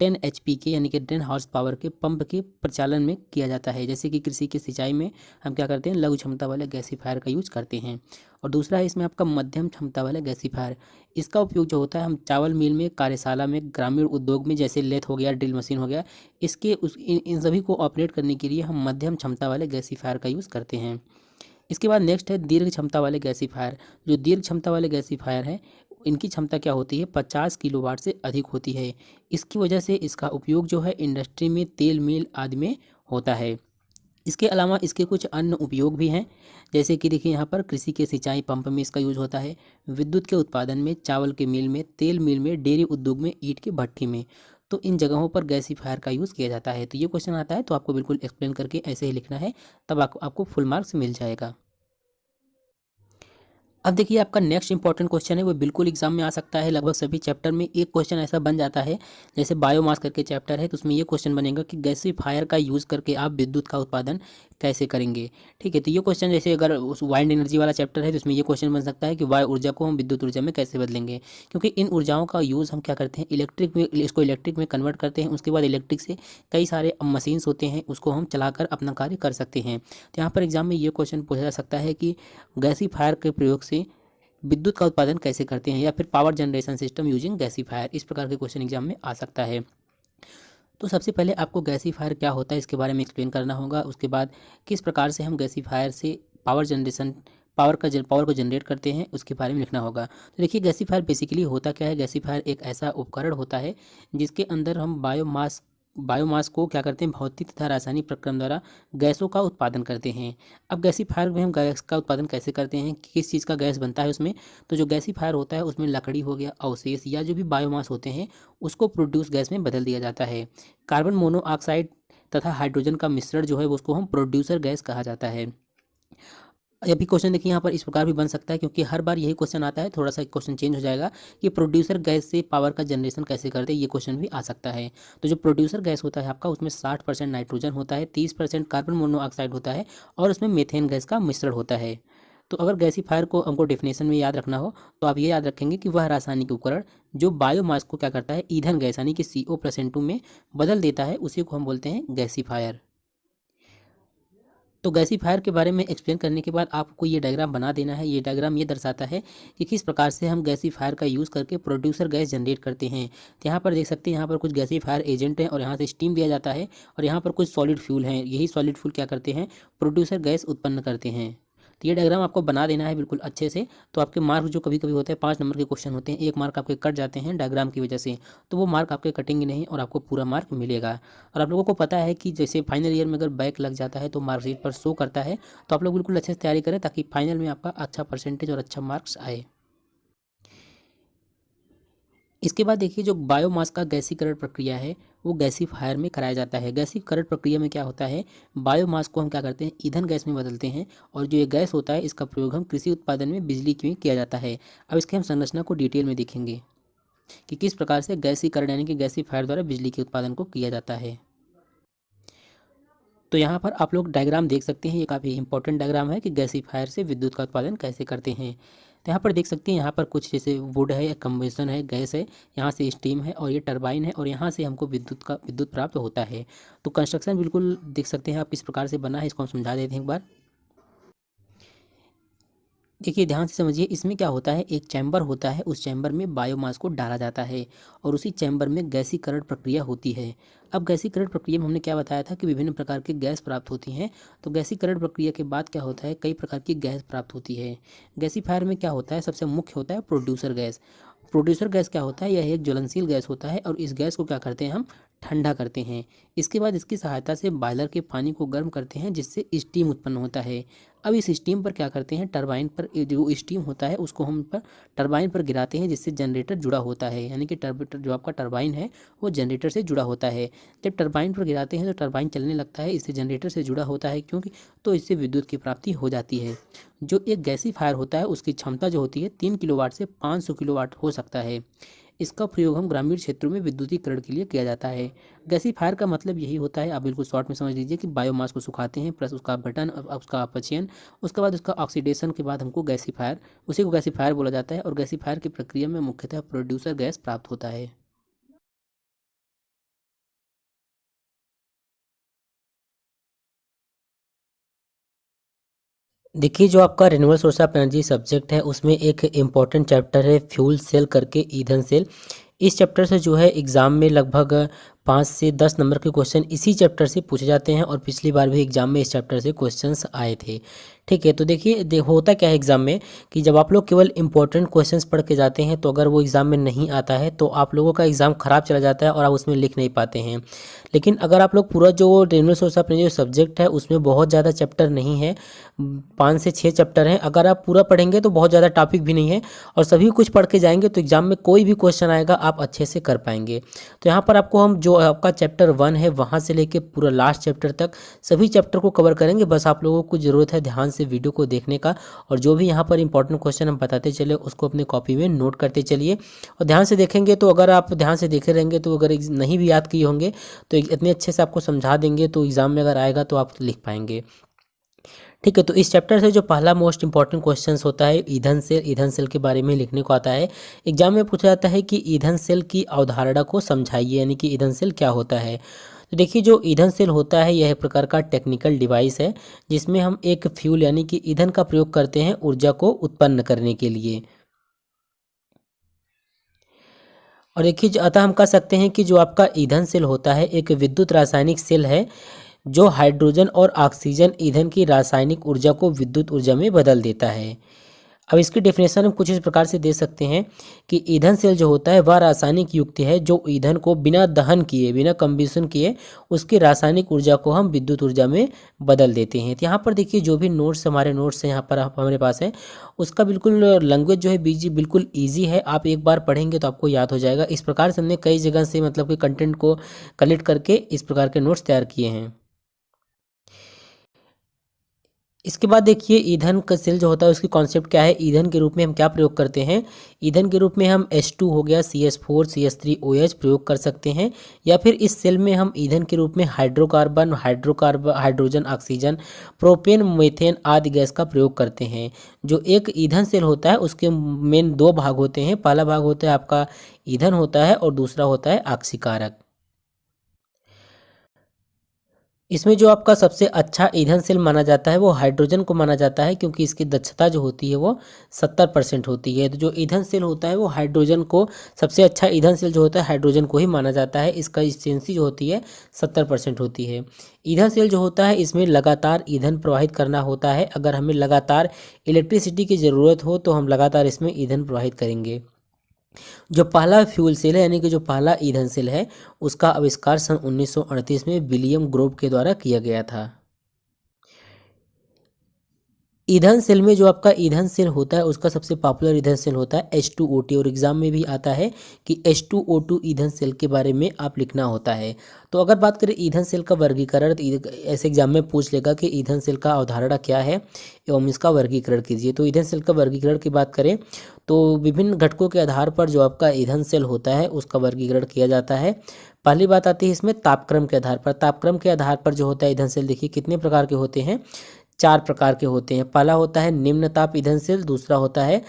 10 एचपी के, यानी कि 10 हॉर्स पावर के पंप के प्रचालन में किया जाता है। जैसे कि कृषि की सिंचाई में हम क्या करते हैं, लघु क्षमता वाले गैसीफायर का यूज करते हैं। और दूसरा है इसमें आपका मध्यम क्षमता वाले गैसीफायर। इसका उपयोग जो होता है हम चावल मिल में, कार्यशाला में, ग्रामीण उद्योग में, जैसे लेथ हो गया, ड्रिल मशीन हो गया, इन सभी को ऑपरेट करने के लिए हम मध्यम क्षमता वाले गैसीफायर का यूज़ करते हैं। इसके बाद नेक्स्ट है दीर्घ क्षमता वाले गैसीफायर। जो दीर्घ क्षमता वाले गैसीफायर हैं इनकी क्षमता क्या होती है, 50 किलोवाट से अधिक होती है। इसकी वजह से इसका उपयोग जो है इंडस्ट्री में, तेल मिल आदि में होता है। इसके अलावा इसके कुछ अन्य उपयोग भी हैं, जैसे कि देखिए यहाँ पर कृषि के सिंचाई पंप में इसका यूज़ होता है, विद्युत के उत्पादन में, चावल के मिल में, तेल मिल में, डेयरी उद्योग में, ईंट की भट्ठी में। तो इन जगहों पर गैसीफायर का यूज़ किया जाता है। तो ये क्वेश्चन आता है तो आपको बिल्कुल एक्सप्लेन करके ऐसे ही लिखना है, तब आपको फुल मार्क्स मिल जाएगा। अब देखिए आपका नेक्स्ट इंपॉर्टेंट क्वेश्चन है वो बिल्कुल एग्जाम में आ सकता है। लगभग सभी चैप्टर में एक क्वेश्चन ऐसा बन जाता है। जैसे बायोमास करके चैप्टर है तो उसमें ये क्वेश्चन बनेगा कि गैसीफायर का यूज़ करके आप विद्युत का उत्पादन कैसे करेंगे। ठीक है, तो ये क्वेश्चन, जैसे अगर उस वाइंड एनर्जी वाला चैप्टर है तो उसमें ये क्वेश्चन बन सकता है कि वायु ऊर्जा को हम विद्युत ऊर्जा में कैसे बदलेंगे। क्योंकि इन ऊर्जाओं का यूज़ हम क्या करते हैं, इलेक्ट्रिक में कन्वर्ट करते हैं। उसके बाद इलेक्ट्रिक से कई सारे मशीन्स होते हैं उसको हम चलाकर अपना कार्य कर सकते हैं। तो यहाँ पर एग्जाम में ये क्वेश्चन पूछा जा सकता है कि गैसीफायर के प्रयोग से विद्युत का उत्पादन कैसे करते हैं, या फिर power generation system using gasifier. इस प्रकार के क्वेश्चन एग्जाम में आ सकता है। तो सबसे पहले आपको गैसीफायर क्या होता है इसके बारे में एक्सप्लेन करना होगा। उसके बाद किस प्रकार से हम गैसीफायर से पावर को जनरेट करते हैं उसके बारे में लिखना होगा। तो देखिए गैसीफायर बेसिकली होता क्या है। गैसीफायर एक ऐसा उपकरण होता है जिसके अंदर हम बायोमास को क्या करते हैं, भौतिक तथा रासायनिक प्रक्रम द्वारा गैसों का उत्पादन करते हैं। अब गैसीफायर में हम गैस का उत्पादन कैसे करते हैं, किस चीज़ का गैस बनता है उसमें। तो जो गैसीफायर होता है उसमें लकड़ी हो गया, अवशेष या जो भी बायोमास होते हैं उसको प्रोड्यूस गैस में बदल दिया जाता है। कार्बन मोनोऑक्साइड तथा हाइड्रोजन का मिश्रण जो है उसको हम प्रोड्यूसर गैस कहा जाता है। अभी क्वेश्चन देखिए यहाँ पर इस प्रकार भी बन सकता है, क्योंकि हर बार यही क्वेश्चन आता है, थोड़ा सा क्वेश्चन चेंज हो जाएगा कि प्रोड्यूसर गैस से पावर का जनरेशन कैसे करते हैं, ये क्वेश्चन भी आ सकता है। तो जो प्रोड्यूसर गैस होता है आपका उसमें 60% नाइट्रोजन होता है, 30% कार्बन मोनोऑक्साइड होता है, और उसमें मीथेन गैस का मिश्रण होता है। तो अगर गैसीफायर को हमको डेफिनेशन में याद रखना हो तो आप ये याद रखेंगे कि वह रासायनिक उपकरण जो बायोमास को क्या करता है, ईंधन गैस यानी कि CO+2 में बदल देता है, उसी को हम बोलते हैं गैसीफायर। तो गैसीफायर के बारे में एक्सप्लेन करने के बाद आपको ये डायग्राम बना देना है। ये डायग्राम ये दर्शाता है कि किस प्रकार से हम गैसीफायर का यूज़ करके प्रोड्यूसर गैस जनरेट करते हैं। तो यहाँ पर देख सकते हैं, यहाँ पर कुछ गैसीफायर एजेंट हैं और यहाँ से स्टीम दिया जाता है, और यहाँ पर कुछ सॉलिड फ्यूल हैं। यही सॉलिड फ्यूल क्या करते हैं, प्रोड्यूसर गैस उत्पन्न करते हैं। तो ये डायग्राम आपको बना देना है बिल्कुल अच्छे से। तो आपके मार्क जो कभी कभी होते हैं 5 नंबर के क्वेश्चन होते हैं, 1 मार्क आपके कट जाते हैं डायग्राम की वजह से, तो वो मार्क आपके कटेंगे नहीं और आपको पूरा मार्क मिलेगा। और आप लोगों को पता है कि जैसे फाइनल ईयर में अगर बैक लग जाता है तो मार्कशीट पर शो करता है, तो आप लोग बिल्कुल अच्छे से तैयारी करें ताकि फाइनल में आपका अच्छा परसेंटेज और अच्छा मार्क्स आए। इसके बाद देखिए जो बायोमास का गैसीकरण प्रक्रिया है वो गैसीफायर में कराया जाता है। गैसीकरण प्रक्रिया में क्या होता है, बायोमास को हम क्या करते हैं, ईंधन गैस में बदलते हैं, और जो ये गैस होता है इसका प्रयोग हम कृषि उत्पादन में बिजली में किया जाता है। अब इसके हम संरचना को डिटेल में देखेंगे कि किस प्रकार से गैसीकरण यानी कि गैसीफायर द्वारा बिजली के उत्पादन को किया जाता है। तो यहाँ पर आप लोग डायग्राम देख सकते हैं, ये काफ़ी इंपॉर्टेंट डायग्राम है कि गैसीफायर से विद्युत का उत्पादन कैसे करते हैं। तो यहाँ पर देख सकते हैं, यहाँ पर कुछ जैसे वुड है या कंबेशन है, गैस है, यहाँ से स्टीम है और ये टरबाइन है, और यहाँ से हमको विद्युत प्राप्त होता है। तो कंस्ट्रक्शन बिल्कुल देख सकते हैं आप किस प्रकार से बना है, इसको हम समझा देते हैं एक बार। देखिए ध्यान से समझिए, इसमें क्या होता है, एक चैम्बर होता है, उस चैम्बर में बायोमास को डाला जाता है और उसी चैम्बर में गैसीकरण प्रक्रिया होती है। अब गैसीकरण प्रक्रिया में हमने क्या बताया था कि विभिन्न प्रकार के गैस प्राप्त होती हैं। तो गैसीकरण प्रक्रिया के बाद क्या होता है, कई प्रकार की गैस प्राप्त होती है। गैसीफायर में क्या होता है, सबसे मुख्य होता है प्रोड्यूसर गैस। प्रोड्यूसर गैस क्या होता है, यह एक ज्वलनशील गैस होता है और इस गैस को क्या करते हैं, हम ठंडा करते हैं। इसके बाद इसकी सहायता से बॉयलर के पानी को गर्म करते हैं जिससे स्टीम उत्पन्न होता है। अब इस स्टीम पर क्या करते हैं, टरबाइन पर जो स्टीम होता है उसको हम पर टरबाइन पर गिराते हैं जिससे जनरेटर जुड़ा होता है, यानी कि जो आपका टरबाइन है वो जनरेटर से जुड़ा होता है। जब टरबाइन पर गिराते हैं तो टरबाइन चलने लगता है, इससे जनरेटर से जुड़ा होता है क्योंकि, तो इससे विद्युत की प्राप्ति हो जाती है। जो एक गैसीफायर होता है उसकी क्षमता जो होती है 3 किलोवाट से 500 किलोवाट हो सकता है। इसका प्रयोग हम ग्रामीण क्षेत्रों में विद्युतीकरण के लिए किया जाता है। गैसीफायर का मतलब यही होता है, आप बिल्कुल शॉर्ट में समझ लीजिए कि बायोमास को सुखाते हैं प्लस उसका अपघटन, उसका अपचयन, उसके बाद उसका ऑक्सीडेशन के बाद हमको गैसीफायर, उसी को गैसीफायर बोला जाता है। और गैसीफायर की प्रक्रिया में मुख्यतः प्रोड्यूसर गैस प्राप्त होता है। देखिए जो आपका renewable source of energy subject है उसमें एक इम्पॉर्टेंट चैप्टर है फ्यूल सेल करके, ईंधन सेल। इस चैप्टर से जो है एग्ज़ाम में लगभग 5 से 10 नंबर के क्वेश्चन इसी चैप्टर से पूछे जाते हैं और पिछली बार भी एग्जाम में इस चैप्टर से क्वेश्चंस आए थे। ठीक है, तो देखिए होता क्या है एग्जाम में कि जब आप लोग केवल इंपॉर्टेंट क्वेश्चंस पढ़ के जाते हैं तो अगर वो एग्जाम में नहीं आता है तो आप लोगों का एग्जाम खराब चला जाता है और आप उसमें लिख नहीं पाते हैं। लेकिन अगर आप लोग पूरा जो रिन्यूएबल सोर्स ऑफ एनर्जी जो सब्जेक्ट है उसमें बहुत ज़्यादा चैप्टर नहीं है, 5 से 6 चैप्टर हैं, अगर आप पूरा पढ़ेंगे तो बहुत ज़्यादा टॉपिक भी नहीं है और सभी कुछ पढ़ के जाएंगे तो एग्जाम में कोई भी क्वेश्चन आएगा आप अच्छे से कर पाएंगे। तो यहाँ पर आपको हम जो आपका चैप्टर 1 है वहाँ से लेके पूरा लास्ट चैप्टर तक सभी चैप्टर को कवर करेंगे। बस आप लोगों को ज़रूरत है ध्यान से वीडियो को देखने का, और जो भी यहाँ पर इंपॉर्टेंट क्वेश्चन हम बताते चले उसको अपने कॉपी में नोट करते चलिए और ध्यान से देखेंगे। तो अगर आप ध्यान से देखे रहेंगे तो अगर नहीं भी याद किए होंगे तो इतने अच्छे से आपको समझा देंगे तो एग्ज़ाम में अगर आएगा तो आप लिख पाएंगे। ठीक है, तो इस चैप्टर से जो पहला मोस्ट इंपॉर्टेंट क्वेश्चंस होता है ईंधन सेल, ईंधन सेल के बारे में लिखने को आता है। एग्जाम में पूछा जाता है कि ईंधन सेल की अवधारणा को समझाइए, यानी कि ईंधन सेल क्या होता है। तो देखिए जो ईंधन सेल होता है यह एक प्रकार का टेक्निकल डिवाइस है जिसमें हम एक फ्यूल यानी कि ईंधन का प्रयोग करते हैं ऊर्जा को उत्पन्न करने के लिए। और देखिए अतः हम कह सकते हैं कि जो आपका ईंधन सेल होता है एक विद्युत रासायनिक सेल है जो हाइड्रोजन और ऑक्सीजन ईंधन की रासायनिक ऊर्जा को विद्युत ऊर्जा में बदल देता है। अब इसकी डेफिनेशन हम कुछ इस प्रकार से दे सकते हैं कि ईंधन सेल जो होता है वह रासायनिक युक्ति है जो ईंधन को बिना दहन किए, बिना कंबशन किए उसकी रासायनिक ऊर्जा को हम विद्युत ऊर्जा में बदल देते हैं। तो यहाँ पर देखिए जो भी नोट्स हमारे नोट्स हैं यहाँ पर हमारे पास है उसका बिल्कुल लैंग्वेज जो है बीजी बिल्कुल ईजी है, आप एक बार पढ़ेंगे तो आपको याद हो जाएगा। इस प्रकार से हमने कई जगह से मतलब कि कंटेंट को कलेक्ट करके इस प्रकार के नोट्स तैयार किए हैं। इसके बाद देखिए ईंधन का सेल जो होता है उसकी कॉन्सेप्ट क्या है, ईंधन के रूप में हम क्या प्रयोग करते हैं। ईंधन के रूप में हम H2 हो गया, CH4 CH3OH प्रयोग कर सकते हैं, या फिर इस सेल में हम ईंधन के रूप में हाइड्रोजन, ऑक्सीजन, प्रोपेन, मीथेन आदि गैस का प्रयोग करते हैं। जो एक ईंधन सेल होता है उसके मेन 2 भाग होते हैं, पहला भाग होता है आपका ईंधन होता है और दूसरा होता है ऑक्सीकारक। इसमें जो आपका सबसे अच्छा ईंधन सेल माना जाता है वो हाइड्रोजन को माना जाता है, क्योंकि इसकी दक्षता जो होती है वो 70% होती है। तो जो ईंधन सेल होता है वो हाइड्रोजन को, सबसे अच्छा ईंधन सेल जो होता है हाइड्रोजन को ही माना जाता है। इसका इफिशियंसी जो होती है 70% होती है। ईंधन सेल जो होता है इसमें लगातार ईंधन प्रवाहित करना होता है। अगर हमें लगातार इलेक्ट्रिसिटी की ज़रूरत हो तो हम लगातार इसमें ईंधन प्रवाहित करेंगे। जो पहला फ्यूल सेल है यानी कि जो पहला ईंधन सेल है उसका आविष्कार सन 1938 में विलियम ग्रोव के द्वारा किया गया था। ईंधन सेल में जो आपका ईंधन सेल होता है उसका सबसे पॉपुलर ईंधन सेल होता है H2O2, और एग्जाम में भी आता है कि H2O2 ईंधन सेल के बारे में आप लिखना होता है। तो अगर बात करें ईंधन सेल का वर्गीकरण, तो ऐसे एग्जाम में पूछ लेगा कि ईंधन सेल का अवधारणा क्या है एवं इसका वर्गीकरण कीजिए। तो ईंधन सेल का वर्गीकरण की बात करें तो विभिन्न घटकों के आधार पर जो आपका ईंधन सेल होता है उसका वर्गीकरण किया जाता है। पहली बात आती है इसमें तापक्रम के आधार पर। तापक्रम के आधार पर जो होता है ईंधन सेल, देखिए कितने प्रकार के होते हैं, 4 प्रकार के होते हैं। पहला होता है निम्न ताप ईंधन सेल, दूसरा होता है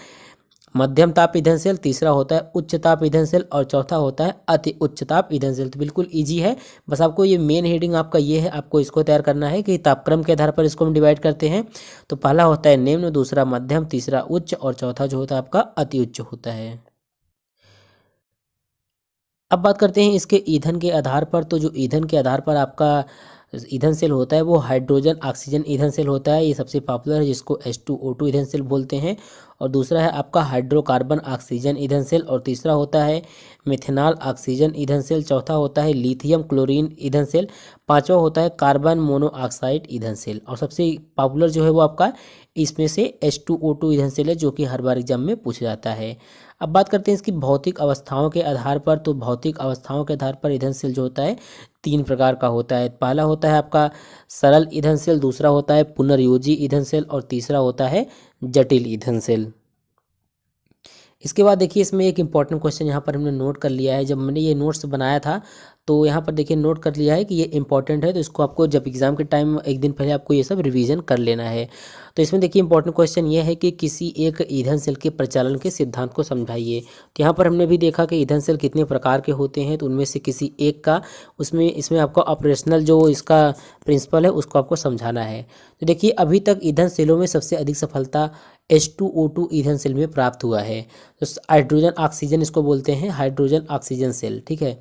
मध्यम ताप ईंधन सेल, तीसरा होता है उच्च ताप ईंधन सेल और चौथा होता है अति उच्च ताप ईंधन सेल। तो बिल्कुल इजी है, बस आपको ये मेन हेडिंग आपका ये है, आपको इसको तैयार करना है कि तापक्रम के आधार पर इसको हम डिवाइड करते हैं। तो पहला होता है निम्न, दूसरा मध्यम, तीसरा उच्च और चौथा जो होता है आपका अति उच्च होता है। अब बात करते हैं इसके ईंधन के आधार पर। तो जो ईंधन के आधार पर आपका ईंधन सेल होता है वो हाइड्रोजन ऑक्सीजन ईंधन सेल होता है, ये सबसे पॉपुलर है जिसको H2O2 ईंधन सेल बोलते हैं। और दूसरा है आपका हाइड्रोकार्बन ऑक्सीजन ईंधन सेल, और तीसरा होता है मिथेनॉल ऑक्सीजन ईंधन सेल, चौथा होता है लिथियम क्लोरीन ईंधन सेल, पांचवा होता है कार्बन मोनोऑक्साइड ईंधन सेल, और सबसे पॉपुलर जो है वो आपका इसमें से H2O2 ईंधन सेल है, जो कि हर बार एग्जाम में पूछा जाता है। अब बात करते हैं इसकी भौतिक अवस्थाओं के आधार पर। तो भौतिक अवस्थाओं के आधार पर ईंधन सेल जो होता है 3 प्रकार का होता है। पहला होता है आपका सरल ईंधन सेल, दूसरा होता है पुनर्योजी ईंधन सेल और तीसरा होता है जटिल ईंधन सेल। इसके बाद देखिए इसमें एक इंपॉर्टेंट क्वेश्चन यहाँ पर हमने नोट कर लिया है। जब मैंने ये नोट्स बनाया था तो यहाँ पर देखिए नोट कर लिया है कि ये इंपॉर्टेंट है, तो इसको आपको जब एग्जाम के टाइम एक दिन पहले आपको ये सब रिवीजन कर लेना है। तो इसमें देखिए इंपॉर्टेंट क्वेश्चन ये है कि किसी एक ईंधन सेल के प्रचालन के सिद्धांत को समझाइए। तो यहाँ पर हमने भी देखा कि ईंधन सेल कितने प्रकार के होते हैं, तो उनमें से किसी एक का इसमें आपको ऑपरेशनल जो इसका प्रिंसिपल है उसको आपको समझाना है। तो देखिए अभी तक ईंधन सेलों में सबसे अधिक सफलता H2O2 ईंधन सेल में प्राप्त हुआ है। तो हाइड्रोजन ऑक्सीजन इसको बोलते हैं, हाइड्रोजन ऑक्सीजन सेल, ठीक है।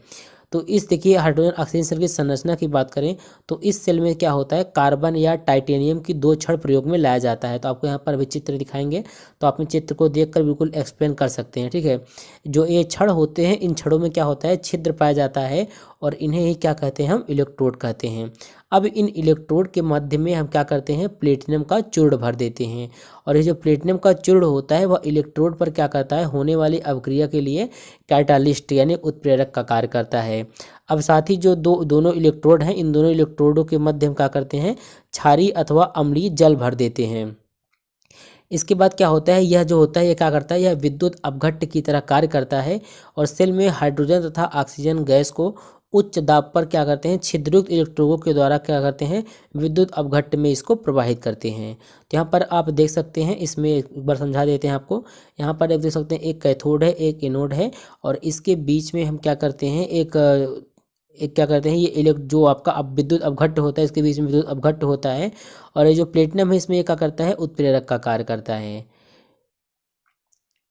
तो इस देखिए हाइड्रोजन ऑक्सीजन सेल की संरचना की बात करें तो इस सेल में क्या होता है, कार्बन या टाइटेनियम की 2 छड़ प्रयोग में लाया जाता है। तो आपको यहाँ पर अभी चित्र दिखाएंगे, तो आप इन चित्र को देखकर बिल्कुल एक्सप्लेन कर सकते हैं, ठीक है। जो ये छड़ होते हैं इन छड़ों में क्या होता है, छिद्र पाया जाता है और इन्हें ही क्या कहते हैं, हम इलेक्ट्रोड कहते हैं। अब इन इलेक्ट्रोड के मध्य में हम क्या करते हैं, प्लेटिनम का चूर्ण भर देते हैं, और ये जो प्लेटिनम का चूर्ण होता है वह इलेक्ट्रोड पर क्या करता है, होने वाली अवक्रिया के लिए कैटालिस्ट यानी उत्प्रेरक का कार्य करता है। अब साथ ही जो दोनों इलेक्ट्रोड हैं, इन दोनों इलेक्ट्रोडों के मध्य हम क्या करते हैं, क्षारीय अथवा अम्लीय जल भर देते हैं। इसके बाद क्या होता है, यह जो होता है ये क्या करता है, यह विद्युत अपघट्ट की तरह कार्य करता है और सेल में हाइड्रोजन तथा ऑक्सीजन गैस को उच्च दाब पर क्या करते हैं, छिद्रयुक्त इलेक्ट्रोडों के द्वारा क्या करते हैं, विद्युत अपघट्ट में इसको प्रवाहित करते हैं। तो यहाँ पर आप देख सकते हैं, इसमें एक बार समझा देते हैं आपको। यहाँ पर आप देख सकते हैं एक कैथोड है एक एनोड है, और इसके बीच में हम क्या करते हैं, एक क्या करते हैं, ये जो आपका अब विद्युत अपघट्ट होता है, इसके बीच में विद्युत अपघट्ट होता है, और ये जो प्लेटिनम है इसमें ये क्या करता है, उत्प्रेरक का कार्य करता है।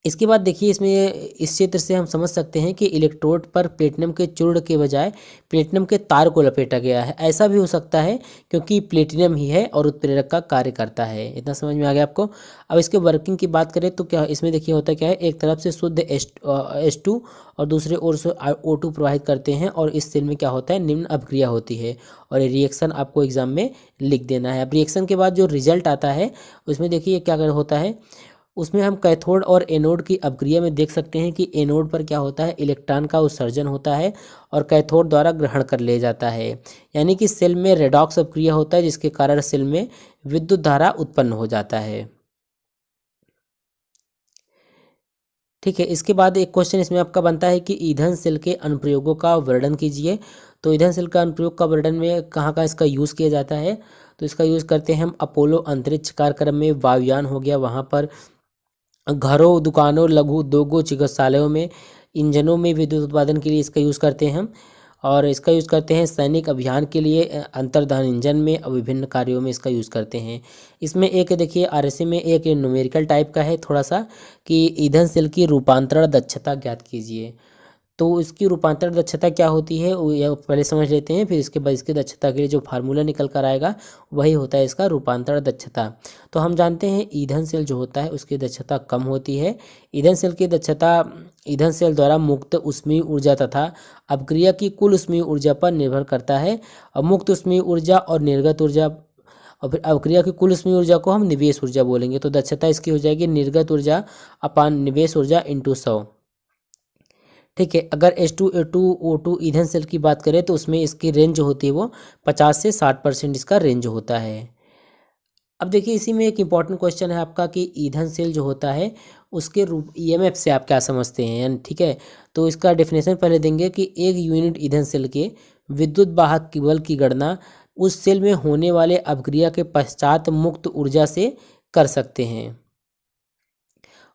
इसके बाद देखिए इसमें इस चित्र से हम समझ सकते हैं कि इलेक्ट्रोड पर प्लेटिनम के चूर्ण के बजाय प्लेटिनम के तार को लपेटा गया है। ऐसा भी हो सकता है क्योंकि प्लेटिनम ही है और उत्प्रेरक का कार्य करता है। इतना समझ में आ गया आपको। अब इसके वर्किंग की बात करें तो क्या इसमें देखिए होता क्या है, एक तरफ से शुद्ध H2 और दूसरे ओर से O2 प्रवाहित करते हैं, और इस सेल में क्या होता है, निम्न अभिक्रिया होती है, और ये रिएक्शन आपको एग्जाम में लिख देना है। अब रिएक्शन के बाद जो रिजल्ट आता है उसमें देखिए क्या होता है, उसमें हम कैथोड और एनोड की अपक्रिया में देख सकते हैं कि एनोड पर क्या होता है, इलेक्ट्रॉन का उत्सर्जन होता है और कैथोड द्वारा ग्रहण कर लिया जाता है। यानी कि सेल में रेडॉक्स अपक्रिया होता है, जिसके कारण सेल में विद्युत धारा उत्पन्न हो जाता है। ठीक है। इसके बाद एक क्वेश्चन इसमें आपका बनता है कि ईंधन सेल के अनुप्रयोगों का वर्णन कीजिए। तो ईंधन सेल का अनुप्रयोग का वर्णन में कहाँ कहाँ इसका यूज़ किया जाता है, तो इसका यूज़ करते हैं हम अपोलो अंतरिक्ष कार्यक्रम में, वायुयान हो गया वहाँ पर, घरों दुकानों लघु उद्योगों चिकित्सालयों में, इंजनों में विद्युत उत्पादन के लिए इसका यूज़ करते हैं हम। और इसका यूज़ करते हैं सैनिक अभियान के लिए, अंतर्दहन इंजन में और विभिन्न कार्यों में इसका यूज़ करते हैं। इसमें एक देखिए आरएसए में एक न्यूमेरिकल टाइप का है थोड़ा सा, कि ईंधन सेल की रूपांतरण दक्षता ज्ञात कीजिए। तो इसकी रूपांतरण दक्षता क्या होती है वो यह पहले समझ लेते हैं, फिर इसके बाद इसकी दक्षता के लिए जो फार्मूला निकल कर आएगा वही होता है इसका रूपांतरण दक्षता। तो हम जानते हैं ईंधन सेल जो होता है उसकी दक्षता कम होती है। ईंधन सेल की दक्षता ईंधन सेल द्वारा मुक्त ऊष्मीय ऊर्जा तथा अपक्रिया की कुल ऊष्मीय ऊर्जा पर निर्भर करता है। और मुक्त ऊष्मीय ऊर्जा और निर्गत ऊर्जा और फिर अपक्रिया की कुल ऊष्मीय ऊर्जा को हम निवेश ऊर्जा बोलेंगे। तो दक्षता इसकी हो जाएगी निर्गत ऊर्जा अपान निवेश ऊर्जा इंटू 100। ठीक है, अगर H2O2 ईंधन सेल की बात करें तो उसमें इसकी रेंज जो होती है वो 50 से 60% इसका रेंज होता है। अब देखिए इसी में एक इम्पॉर्टेंट क्वेश्चन है आपका कि ईंधन सेल जो होता है उसके रूप ईएमएफ से आप क्या समझते हैं, यानी ठीक है। तो इसका डेफिनेशन पहले देंगे कि एक यूनिट ईंधन सेल के विद्युत वाहक बल की गणना उस सेल में होने वाले अपक्रिया के पश्चात मुक्त ऊर्जा से कर सकते हैं।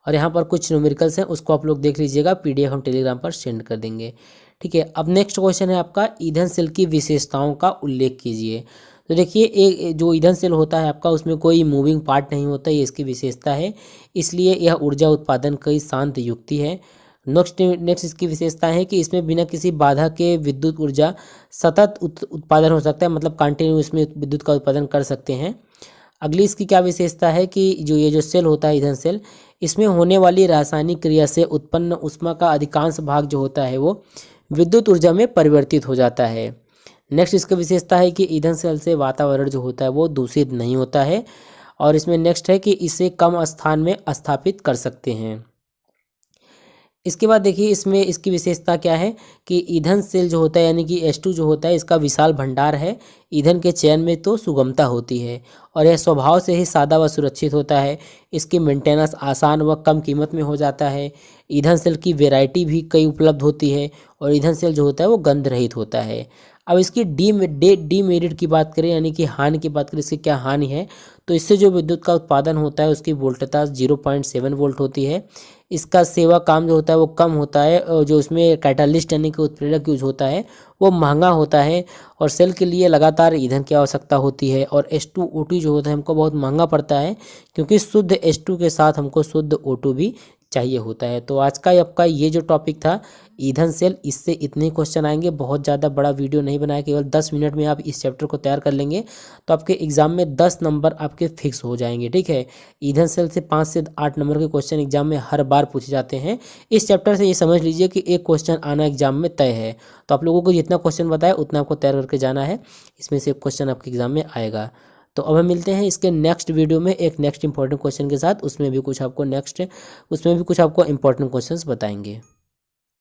और यहाँ पर कुछ न्यूमेरिकल्स हैं उसको आप लोग देख लीजिएगा, पीडीएफ हम टेलीग्राम पर सेंड कर देंगे। ठीक है, अब नेक्स्ट क्वेश्चन है आपका ईंधन सेल की विशेषताओं का उल्लेख कीजिए। तो देखिए एक जो ईंधन सेल होता है आपका उसमें कोई मूविंग पार्ट नहीं होता, ये इसकी विशेषता है, इसलिए यह ऊर्जा उत्पादन की शांत युक्ति है। नेक्स्ट इसकी विशेषता है कि इसमें बिना किसी बाधा के विद्युत ऊर्जा सतत उत्पादन हो सकता है, मतलब कंटिन्यू इसमें विद्युत का उत्पादन कर सकते हैं। अगली इसकी क्या विशेषता है कि जो सेल होता है ईंधन सेल, इसमें होने वाली रासायनिक क्रिया से उत्पन्न ऊष्मा का अधिकांश भाग जो होता है वो विद्युत ऊर्जा में परिवर्तित हो जाता है। नेक्स्ट इसकी विशेषता है कि ईंधन सेल से वातावरण जो होता है वो दूषित नहीं होता है। और इसमें नेक्स्ट है कि इसे कम स्थान में स्थापित कर सकते हैं। इसके बाद देखिए इसमें इसकी विशेषता क्या है कि ईंधन सेल जो होता है यानी कि H2 जो होता है इसका विशाल भंडार है। ईंधन के चयन में तो सुगमता होती है और यह स्वभाव से ही सादा व सुरक्षित होता है। इसकी मेंटेनेंस आसान व कम कीमत में हो जाता है। ईंधन सेल की वैरायटी भी कई उपलब्ध होती है और ईंधन सेल जो होता है वो गंध रहित होता है। अब इसकी डीमेरिट की बात करें यानी कि हानि की बात करें, इसकी क्या हानि है, तो इससे जो विद्युत का उत्पादन होता है उसकी वोल्टता 0.7 वोल्ट होती है। इसका सेवा काम जो होता है वो कम होता है और जो उसमें कैटालिस्ट यानी कि उत्प्रेरक यूज होता है वो महंगा होता है और सेल के लिए लगातार ईंधन की आवश्यकता होती है। और H2O2 जो होता है हमको बहुत महंगा पड़ता है क्योंकि शुद्ध H2 के साथ हमको शुद्ध O2 भी चाहिए होता है। तो आज का आपका ये जो टॉपिक था ईंधन सेल, इससे इतने क्वेश्चन आएंगे। बहुत ज़्यादा बड़ा वीडियो नहीं बनाया, केवल 10 मिनट में आप इस चैप्टर को तैयार कर लेंगे तो आपके एग्जाम में 10 नंबर आपके फिक्स हो जाएंगे। ठीक है, ईंधन सेल से 5 से 8 नंबर के क्वेश्चन एग्जाम में हर बार पूछे जाते हैं। इस चैप्टर से ये समझ लीजिए कि एक क्वेश्चन आना एग्जाम में तय है। तो आप लोगों को जितना क्वेश्चन बताया उतना आपको तैयार करके जाना है, इसमें से एक क्वेश्चन आपके एग्जाम में आएगा। तो अब हम मिलते हैं इसके नेक्स्ट वीडियो में एक नेक्स्ट इंपॉर्टेंट क्वेश्चन के साथ। उसमें भी कुछ आपको इंपॉर्टेंट क्वेश्चंस बताएंगे।